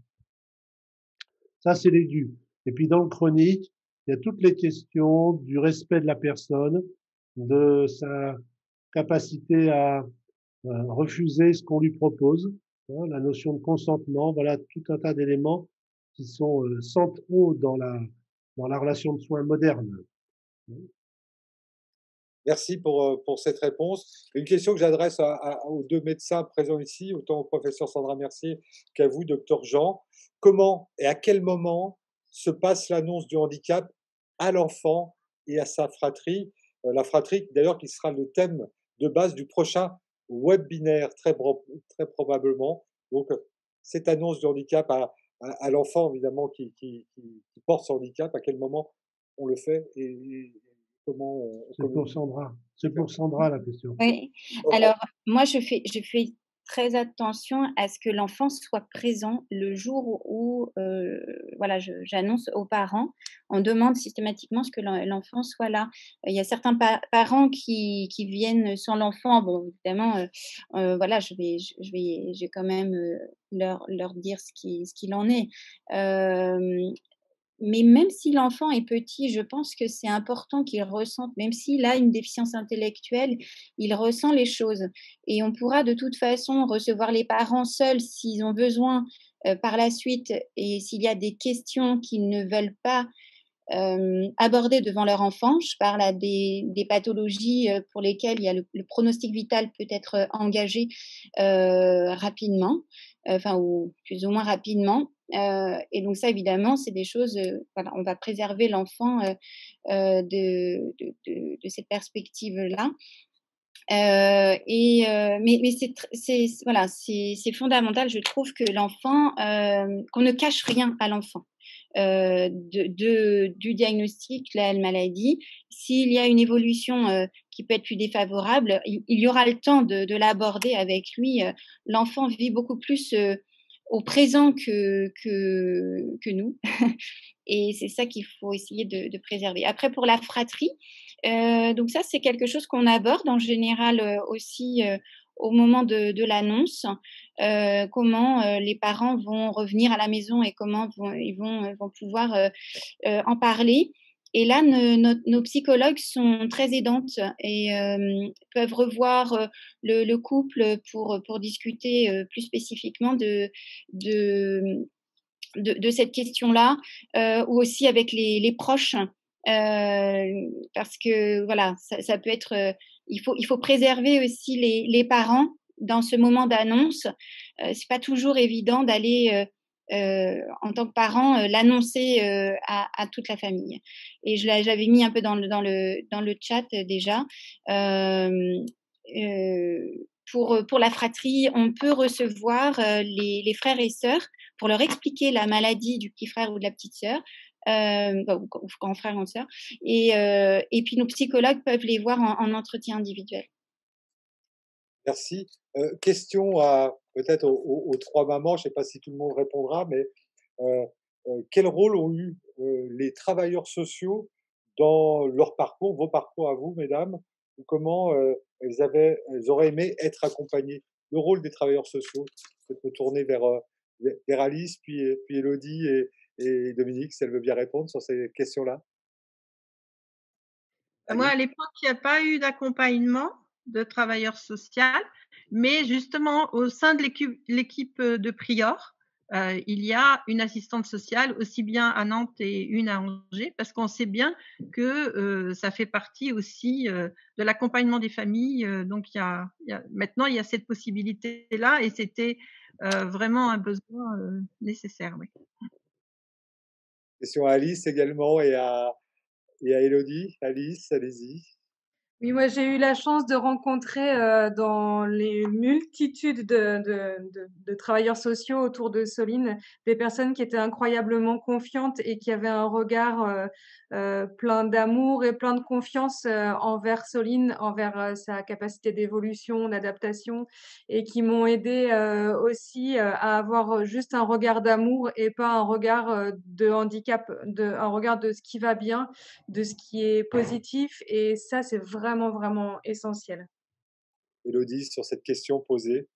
R: Ça, c'est l'aigu. Et puis dans le chronique, il y a toutes les questions du respect de la personne, de sa capacité à refuser ce qu'on lui propose, hein, la notion de consentement, voilà tout un tas d'éléments qui sont centraux dans la relation de soins moderne.
A: Merci pour cette réponse. Une question que j'adresse aux deux médecins présents ici, autant au professeur Sandra Mercier qu'à vous, docteur Jean. Comment et à quel moment se passe l'annonce du handicap à l'enfant et à sa fratrie? La fratrie, d'ailleurs, qui sera le thème de base du prochain webinaire, très probablement. Donc, cette annonce du handicap à l'enfant, évidemment, qui porte ce handicap, à quel moment on le fait et comment on
R: C'est pour Sandra. C'est pour Sandra la question.
Q: Oui, alors moi je fais très attention à ce que l'enfant soit présent le jour où, voilà, j'annonce aux parents. On demande systématiquement ce que l'enfant soit là. Il y a certains parents qui viennent sans l'enfant. Bon, évidemment, voilà, je vais quand même, leur dire ce qu'il en est. Mais même si l'enfant est petit, je pense que c'est important qu'il ressente, même s'il a une déficience intellectuelle, il ressent les choses. Et on pourra de toute façon recevoir les parents seuls s'ils ont besoin par la suite et s'il y a des questions qu'ils ne veulent pas aborder devant leur enfant. Je parle à des pathologies pour lesquelles il y a le pronostic vital peut être engagé rapidement, enfin ou plus ou moins rapidement. Et donc ça, évidemment, c'est des choses, voilà, on va préserver l'enfant de cette perspective-là. Mais voilà, c'est fondamental, je trouve, que l'enfant, qu'on ne cache rien à l'enfant. Du diagnostic, la maladie. S'il y a une évolution qui peut être plus défavorable, il y aura le temps de l'aborder avec lui. L'enfant vit beaucoup plus au présent que nous. Et c'est ça qu'il faut essayer de préserver. Après, pour la fratrie, donc ça, c'est quelque chose qu'on aborde en général aussi au moment de l'annonce. Comment les parents vont revenir à la maison et comment ils vont pouvoir en parler. Et là, nos psychologues sont très aidantes et peuvent revoir le couple pour discuter plus spécifiquement de cette question-là, ou aussi avec les proches, parce que voilà, ça peut être, il faut préserver aussi les parents dans ce moment d'annonce. C'est pas toujours évident d'aller en tant que parent l'annoncer à toute la famille. Et j'avais mis un peu dans le chat déjà. Pour la fratrie, on peut recevoir les frères et sœurs pour leur expliquer la maladie du petit frère ou de la petite sœur, ou grand frère ou sœur. Et puis nos psychologues peuvent les voir en entretien individuel.
A: Merci. Question peut-être aux trois mamans, je ne sais pas si tout le monde répondra, mais quel rôle ont eu les travailleurs sociaux dans leur parcours, vos parcours à vous, mesdames, ou comment elles auraient aimé être accompagnées? Le rôle des travailleurs sociaux, peut-être me tourner vers Alice, puis Élodie et Dominique, si elle veut bien répondre sur ces questions-là.
P: Moi, à l'époque, il n'y a pas eu d'accompagnement de travailleur social, mais justement, au sein de l'équipe de Prior, il y a une assistante sociale, aussi bien à Nantes et une à Angers, parce qu'on sait bien que ça fait partie aussi de l'accompagnement des familles. Donc, maintenant, il y a cette possibilité-là et c'était vraiment un besoin nécessaire. Oui.
A: Question à Alice également et à Élodie. Alice, allez-y.
N: Oui, moi j'ai eu la chance de rencontrer dans les multitudes de travailleurs sociaux autour de Soline des personnes qui étaient incroyablement confiantes et qui avaient un regard plein d'amour et plein de confiance envers Soline, envers sa capacité d'évolution, d'adaptation et qui m'ont aidé aussi à avoir juste un regard d'amour et pas un regard de handicap, un regard de ce qui va bien, de ce qui est positif et ça c'est vraiment, vraiment essentiel.
A: Élodie, sur cette question posée,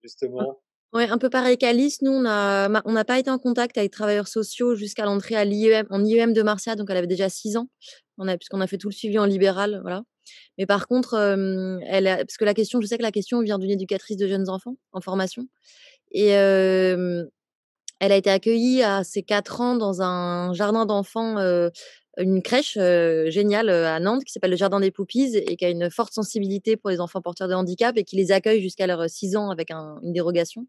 A: justement.
O: Ouais, un peu pareil qu'Alice, nous, on n'a pas été en contact avec travailleurs sociaux jusqu'à l'entrée en IEM de Marcia, donc elle avait déjà 6 ans, puisqu'on a fait tout le suivi en libéral, voilà. Mais par contre, parce que je sais que la question vient d'une éducatrice de jeunes enfants en formation, et elle a été accueillie à ses 4 ans dans un jardin d'enfants, une crèche géniale à Nantes qui s'appelle le Jardin des Poupies et qui a une forte sensibilité pour les enfants porteurs de handicap et qui les accueille jusqu'à leurs 6 ans avec une dérogation.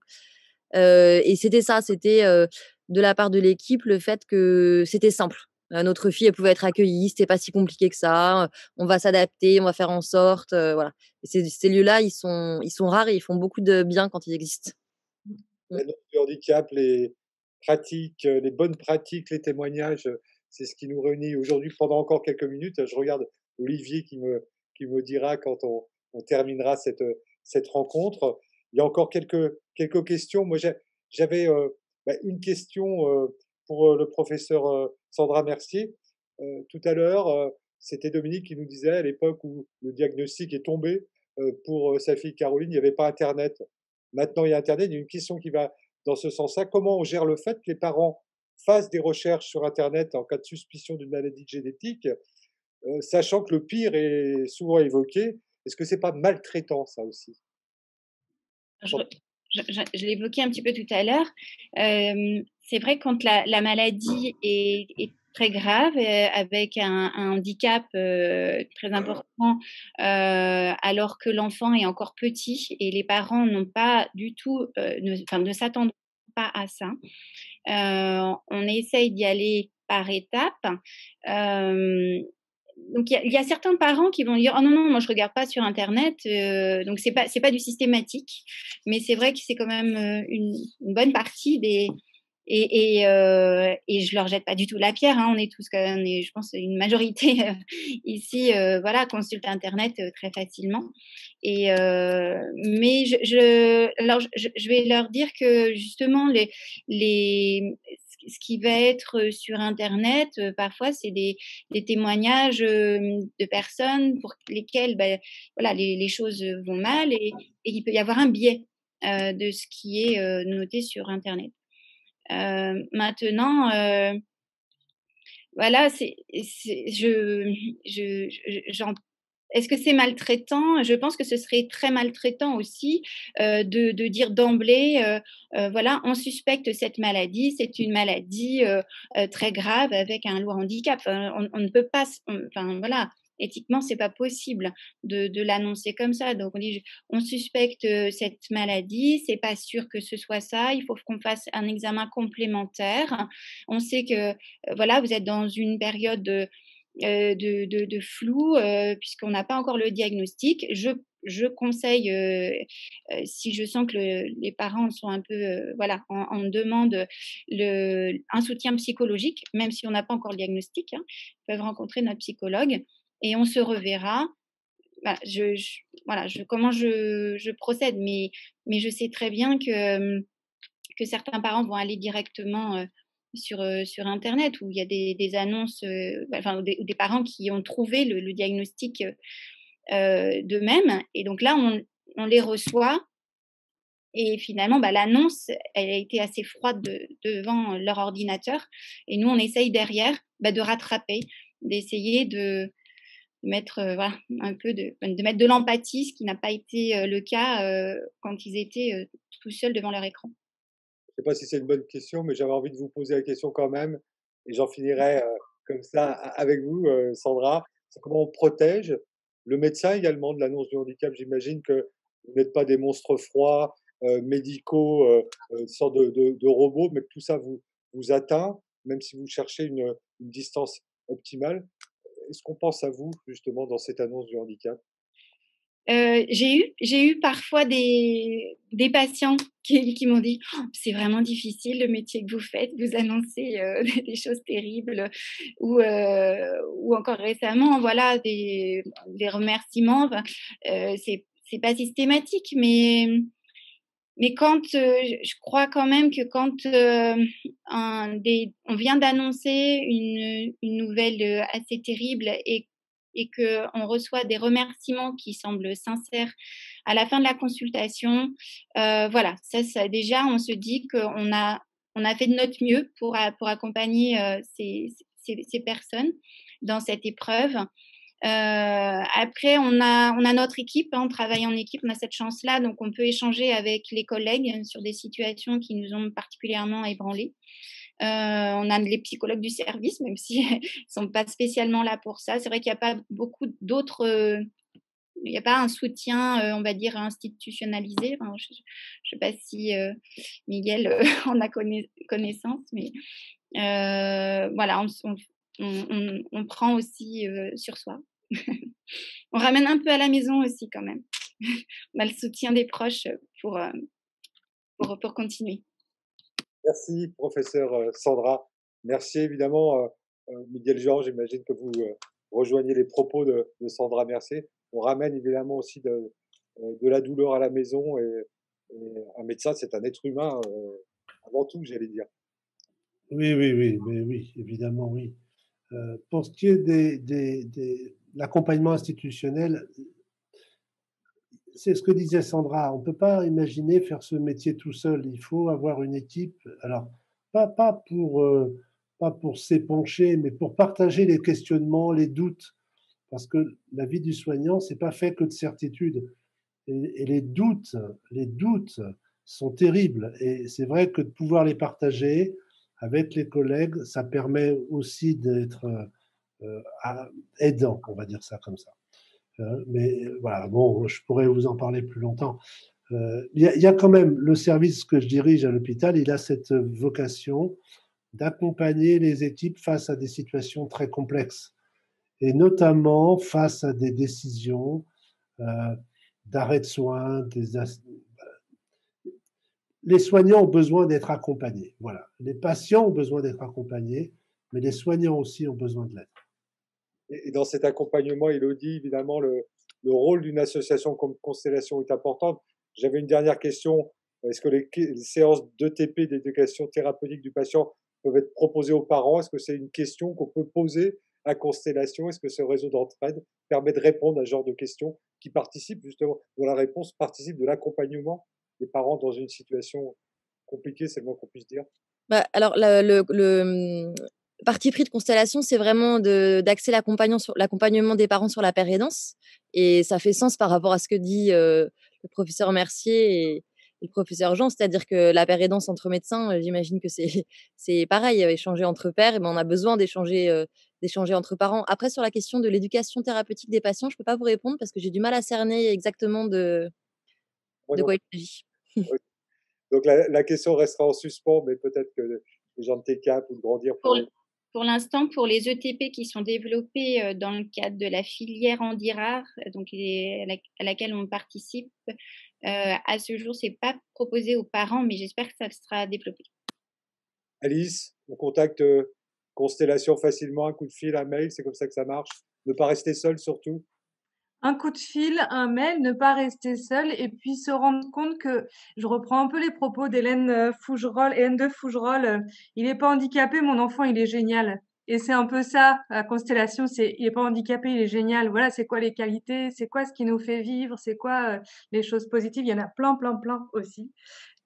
O: Et c'était ça, c'était de la part de l'équipe le fait que c'était simple. Notre fille, elle pouvait être accueillie, c'était pas si compliqué que ça. On va s'adapter, on va faire en sorte, voilà. Et ces lieux-là, ils sont rares et ils font beaucoup de bien quand ils existent.
A: L'annonce du handicap, les pratiques, les bonnes pratiques, les témoignages, c'est ce qui nous réunit aujourd'hui pendant encore quelques minutes. Je regarde Olivier qui me dira quand on terminera cette rencontre. Il y a encore quelques questions. Moi, j'avais une question pour le professeur Sandra Mercier. Tout à l'heure, c'était Dominique qui nous disait à l'époque où le diagnostic est tombé pour sa fille Caroline, il n'y avait pas Internet. Maintenant, il y a Internet. Il y a une question qui va dans ce sens-là. Comment on gère le fait que les parents fassent des recherches sur Internet en cas de suspicion d'une maladie génétique, sachant que le pire est souvent évoqué? Est-ce que c'est pas maltraitant, ça aussi?
Q: Je l'évoquais un petit peu tout à l'heure. C'est vrai que quand la maladie est très grave, avec un handicap très important, alors que l'enfant est encore petit et les parents n'ont pas du tout, ne s'attendent pas à ça. On essaye d'y aller par étapes. Donc il y a certains parents qui vont dire: «Oh non, moi je regarde pas sur internet», donc c'est pas du systématique, mais c'est vrai que c'est quand même une bonne partie des et je leur jette pas du tout la pierre, hein. On est tous je pense une majorité ici, voilà, consulte internet très facilement et mais je vais leur dire que justement ce qui va être sur internet, parfois c'est des témoignages de personnes pour lesquelles voilà, les choses vont mal et il peut y avoir un biais de ce qui est noté sur internet. Maintenant, voilà, est-ce que c'est maltraitant? Je pense que ce serait très maltraitant aussi de dire d'emblée, voilà, on suspecte cette maladie, c'est une maladie très grave avec un lourd handicap. Enfin, on ne peut pas, enfin voilà, éthiquement, c'est pas possible de l'annoncer comme ça. Donc on dit, on suspecte cette maladie, c'est pas sûr que ce soit ça. Il faut qu'on fasse un examen complémentaire. On sait que voilà, vous êtes dans une période de flou puisqu'on n'a pas encore le diagnostic. Je conseille, si je sens que les parents sont un peu voilà, en demande un soutien psychologique, même si on n'a pas encore le diagnostic, hein, ils peuvent rencontrer notre psychologue et on se reverra. Voilà, voilà, comment je procède, mais je sais très bien que certains parents vont aller directement sur internet où il y a des annonces, enfin, ou des parents qui ont trouvé le diagnostic d'eux-mêmes et donc là on les reçoit et finalement l'annonce elle a été assez froide devant leur ordinateur et nous on essaye derrière de rattraper, d'essayer mettre voilà, un peu de mettre de l'empathie, ce qui n'a pas été le cas quand ils étaient tout seuls devant leur écran.
A: Je ne sais pas si c'est une bonne question, mais j'avais envie de vous poser la question quand même, et j'en finirai comme ça avec vous, Sandra. C'est comment on protège le médecin également de l'annonce du handicap. J'imagine que vous n'êtes pas des monstres froids, médicaux, une sorte de robots, mais que tout ça vous atteint, même si vous cherchez une distance optimale. Est-ce qu'on pense à vous justement dans cette annonce du handicap?
Q: J'ai eu parfois des patients qui m'ont dit: «Oh, c'est vraiment difficile le métier que vous faites, vous annoncez, des choses terribles» ou encore récemment, voilà, des remerciements. Enfin, c'est pas systématique, mais quand, je crois quand même que quand, on vient d'annoncer une nouvelle, assez terrible et qu'on reçoit des remerciements qui semblent sincères à la fin de la consultation, voilà, ça déjà, on se dit qu'on a fait de notre mieux pour accompagner, ces personnes dans cette épreuve. Après, on a notre équipe, hein, on travaille en équipe, on a cette chance-là, donc on peut échanger avec les collègues sur des situations qui nous ont particulièrement ébranlés. On a les psychologues du service, même s'ils ne sont pas spécialement là pour ça. C'est vrai qu'il n'y a pas beaucoup d'autres. Il n'y a pas un soutien, on va dire, institutionnalisé. Enfin, je ne sais pas si Miguel en a connaissance, mais voilà, on prend aussi sur soi. On ramène un peu à la maison aussi quand même. On a le soutien des proches pour continuer.
A: Merci, professeur Sandra. Merci évidemment, Miguel Georges. J'imagine que vous rejoignez les propos de Sandra Mercier. On ramène évidemment aussi de la douleur à la maison, et un médecin, c'est un être humain avant tout, j'allais dire.
R: Oui, oui, oui, mais oui, évidemment, oui. Pour ce qui est de l'accompagnement institutionnel, c'est ce que disait Sandra, on ne peut pas imaginer faire ce métier tout seul, il faut avoir une équipe. Alors, pas pour s'épancher, mais pour partager les questionnements, les doutes, parce que la vie du soignant, c'est pas fait que de certitudes. Et les doutes sont terribles. Et c'est vrai que de pouvoir les partager avec les collègues, ça permet aussi d'être aidant, on va dire ça comme ça. Mais voilà, bon, je pourrais vous en parler plus longtemps. Il y a quand même le service que je dirige à l'hôpital, il a cette vocation d'accompagner les équipes face à des situations très complexes, et notamment face à des décisions d'arrêt de soins. Les soignants ont besoin d'être accompagnés. Voilà. Les patients ont besoin d'être accompagnés, mais les soignants aussi ont besoin de l'aide.
A: Et dans cet accompagnement, Élodie, évidemment, le rôle d'une association comme Constellation est important. J'avais une dernière question. Est-ce que les séances d'ETP, d'éducation thérapeutique du patient, peuvent être proposées aux parents? Est-ce que c'est une question qu'on peut poser à Constellation? Est-ce que ce réseau d'entraide permet de répondre à ce genre de questions qui participent justement, dont la réponse participe de l'accompagnement des parents dans une situation compliquée, c'est le moins qu'on puisse dire?
O: Bah, alors le parti pris de Constellation, c'est vraiment d'axer l'accompagnement des parents sur la pérédance, et ça fait sens par rapport à ce que dit le professeur Mercier et le professeur Jean, c'est-à-dire que la pérédance entre médecins, j'imagine que c'est pareil, échanger entre pairs, et ben on a besoin d'échanger entre parents. Après, sur la question de l'éducation thérapeutique des patients, je peux pas vous répondre parce que j'ai du mal à cerner exactement de quoi il s'agit.
A: Donc la question restera en suspens, mais peut-être que les gens de TCAP ou de Grandir
Q: Pour l'instant, pour les ETP qui sont développés dans le cadre de la filière Handirard, donc à laquelle on participe, à ce jour, c'est pas proposé aux parents, mais j'espère que ça sera développé.
A: Alice, on contacte Constellation facilement, un coup de fil, un mail, c'est comme ça que ça marche. Ne pas rester seul surtout.
N: Un coup de fil, un mail, ne pas rester seul, et puis se rendre compte que, je reprends un peu les propos d'Hélène de Fougerolles, il n'est pas handicapé, mon enfant, il est génial. Et c'est un peu ça, la constellation, c'est il est pas handicapé, il est génial. Voilà, c'est quoi les qualités, c'est quoi ce qui nous fait vivre, c'est quoi les choses positives. Il y en a plein, plein, plein aussi.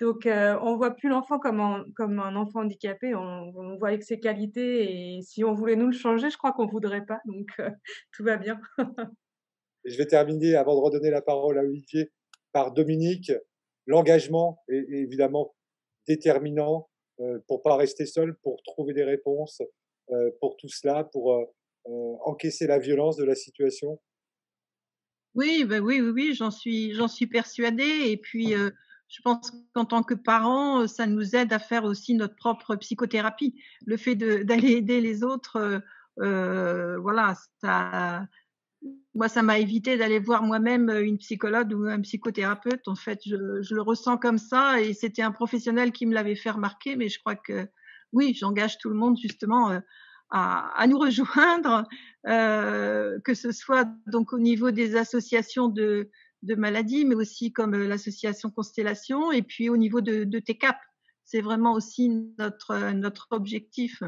N: Donc, on voit plus l'enfant comme un enfant handicapé, on voit avec ses qualités et si on voulait nous le changer, je crois qu'on voudrait pas. Donc, tout va bien.
A: Et je vais terminer, avant de redonner la parole à Olivier, par Dominique. L'engagement est évidemment déterminant pour pas rester seul, pour trouver des réponses, pour tout cela, pour encaisser la violence de la situation.
P: Oui, bah, oui, oui, oui, j'en suis persuadée et puis, je pense qu'en tant que parents, ça nous aide à faire aussi notre propre psychothérapie. Le fait d'aller aider les autres, voilà, ça moi, ça m'a évité d'aller voir moi-même une psychologue ou un psychothérapeute. En fait, je le ressens comme ça et c'était un professionnel qui me l'avait fait remarquer, mais je crois que oui, j'engage tout le monde justement à nous rejoindre, que ce soit donc au niveau des associations de maladies, mais aussi comme l'association Constellation et puis au niveau de TCAP. C'est vraiment aussi notre objectif.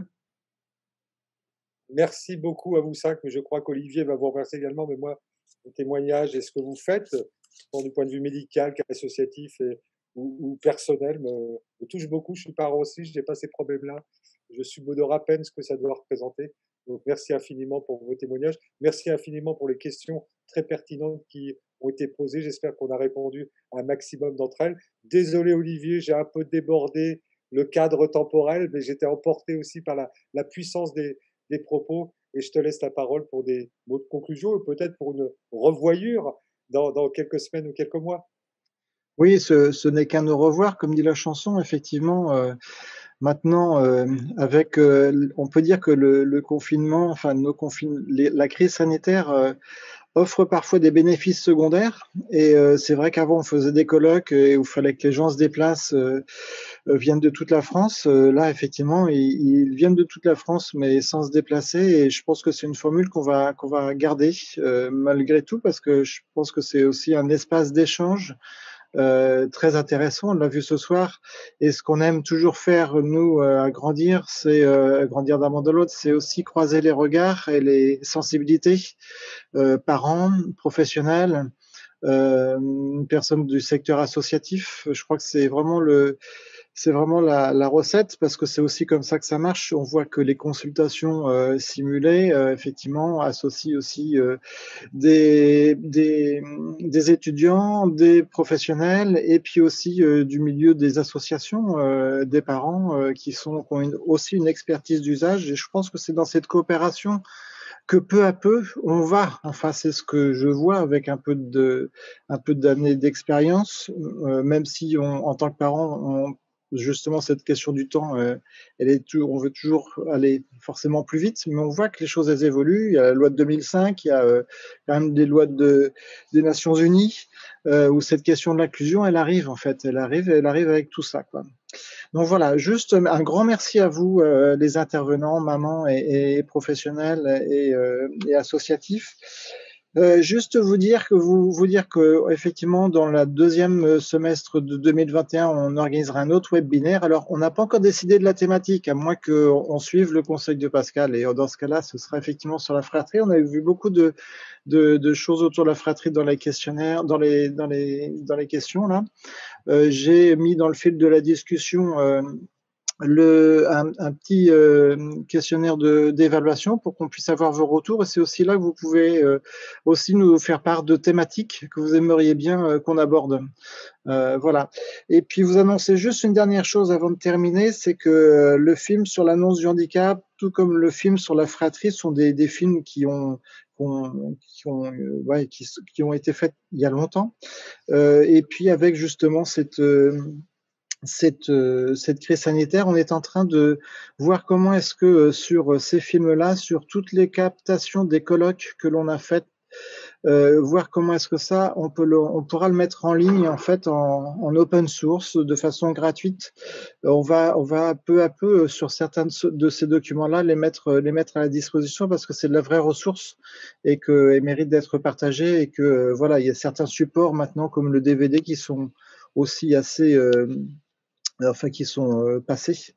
A: Merci beaucoup à vous cinq, mais je crois qu'Olivier va vous remercier également. Mais moi, vos témoignages et ce que vous faites, tant du point de vue médical qu'associatif ou personnel, me touche beaucoup. Je suis parent aussi, je n'ai pas ces problèmes-là. Je subodore à peine ce que ça doit représenter. Donc, merci infiniment pour vos témoignages. Merci infiniment pour les questions très pertinentes qui ont été posées. J'espère qu'on a répondu à un maximum d'entre elles. Désolé, Olivier, j'ai un peu débordé le cadre temporel, mais j'étais emporté aussi par la puissance des propos et je te laisse la parole pour des mots de conclusion ou peut-être pour une revoyure dans quelques semaines ou quelques mois.
C: Oui, ce n'est qu'un au revoir, comme dit la chanson, effectivement. Maintenant, on peut dire que le confinement, enfin la crise sanitaire offre parfois des bénéfices secondaires. Et c'est vrai qu'avant on faisait des colloques où il fallait que les gens se déplacent, viennent de toute la France. Là, effectivement, ils viennent de toute la France, mais sans se déplacer. Et je pense que c'est une formule qu'on va garder malgré tout, parce que je pense que c'est aussi un espace d'échange très intéressant, on l'a vu ce soir. Et ce qu'on aime toujours faire, nous, à grandir, c'est grandir d'un monde à l'autre, c'est aussi croiser les regards et les sensibilités, parents, professionnels, personnes du secteur associatif. Je crois que c'est vraiment la recette, parce que c'est aussi comme ça que ça marche. On voit que les consultations simulées, effectivement, associent aussi des étudiants, des professionnels, et puis aussi du milieu des associations, des parents qui ont aussi une expertise d'usage. Et je pense que c'est dans cette coopération que peu à peu on va. Enfin, c'est ce que je vois avec un peu d'années d'expérience, même si en tant que parent, justement cette question du temps, on veut toujours aller forcément plus vite, mais on voit que les choses elles évoluent. Il y a la loi de 2005, il y a quand même des lois des Nations Unies où cette question de l'inclusion elle arrive en fait, elle arrive avec tout ça, quoi. Donc voilà, juste un grand merci à vous, les intervenants, mamans et professionnels et associatifs. Juste vous dire que effectivement dans la deuxième semestre de 2021, on organisera un autre webinaire. Alors on n'a pas encore décidé de la thématique, à moins qu'on suive le conseil de Pascal. Et dans ce cas-là, ce sera effectivement sur la fratrie. On a vu beaucoup de choses autour de la fratrie dans les questionnaires, dans les questions là. J'ai mis dans le fil de la discussion un petit questionnaire d'évaluation pour qu'on puisse avoir vos retours, et c'est aussi là que vous pouvez aussi nous faire part de thématiques que vous aimeriez bien qu'on aborde. Voilà. Et puis vous annoncez juste une dernière chose avant de terminer, c'est que le film sur l'annonce du handicap, tout comme le film sur la fratrie, sont des films qui ont été faits il y a longtemps, et puis avec justement cette crise sanitaire, on est en train de voir comment est-ce que sur ces films-là, sur toutes les captations des colloques que l'on a faites, voir comment est-ce que ça, on pourra le mettre en ligne en fait en open source de façon gratuite. On va peu à peu sur certains de ces documents-là les mettre à la disposition, parce que c'est de la vraie ressource et que mérite d'être partagé, et que voilà, il y a certains supports maintenant comme le DVD qui sont aussi assez enfin qui sont passées.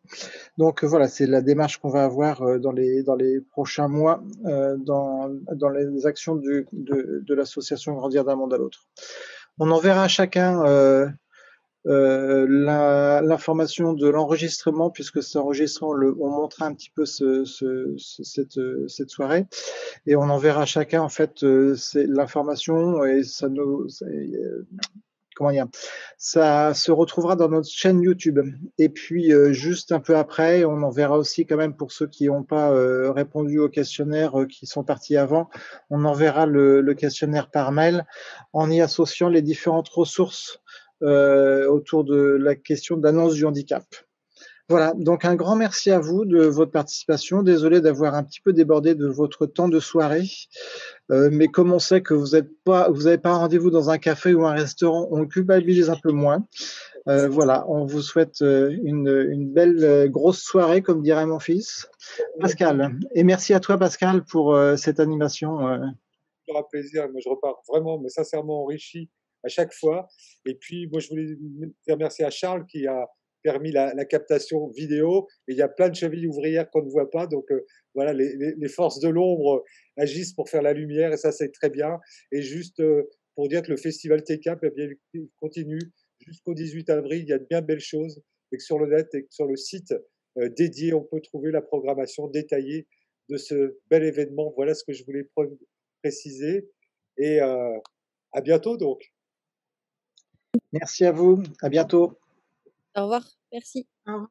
C: Donc voilà, c'est la démarche qu'on va avoir dans les prochains mois dans les actions de l'association Grandir d'un monde à l'autre. On enverra à chacun l'information de l'enregistrement, puisque cet enregistrement, on montrera un petit peu cette soirée, et on enverra à chacun en fait l'information, et ça comment dire, ça se retrouvera dans notre chaîne YouTube. Et puis juste un peu après, on enverra aussi quand même pour ceux qui n'ont pas répondu au questionnaire, qui sont partis avant, on enverra le questionnaire par mail en y associant les différentes ressources autour de la question de l'annonce du handicap. Voilà, donc un grand merci à vous de votre participation. Désolé d'avoir un petit peu débordé de votre temps de soirée, mais comme on sait que vous n'avez pas rendez-vous dans un café ou un restaurant, on culpabilise un peu moins. Voilà, on vous souhaite une belle grosse soirée, comme dirait mon fils, Pascal. Et merci à toi, Pascal, pour cette animation.
A: Ça fera plaisir. Moi, je repars vraiment, mais sincèrement enrichi à chaque fois. Et puis, moi, je voulais faire merci à Charles qui a permis la captation vidéo. Et il y a plein de chevilles ouvrières qu'on ne voit pas. Donc, voilà, les forces de l'ombre agissent pour faire la lumière. Et ça, c'est très bien. Et juste pour dire que le festival TCAP, eh bien, il continue jusqu'au 18 avril. Il y a de bien belles choses. Et que sur le net et que sur le site dédié, on peut trouver la programmation détaillée de ce bel événement. Voilà ce que je voulais préciser. Et à bientôt donc.
C: Merci à vous. À bientôt.
O: Au revoir. Merci.
P: Au revoir.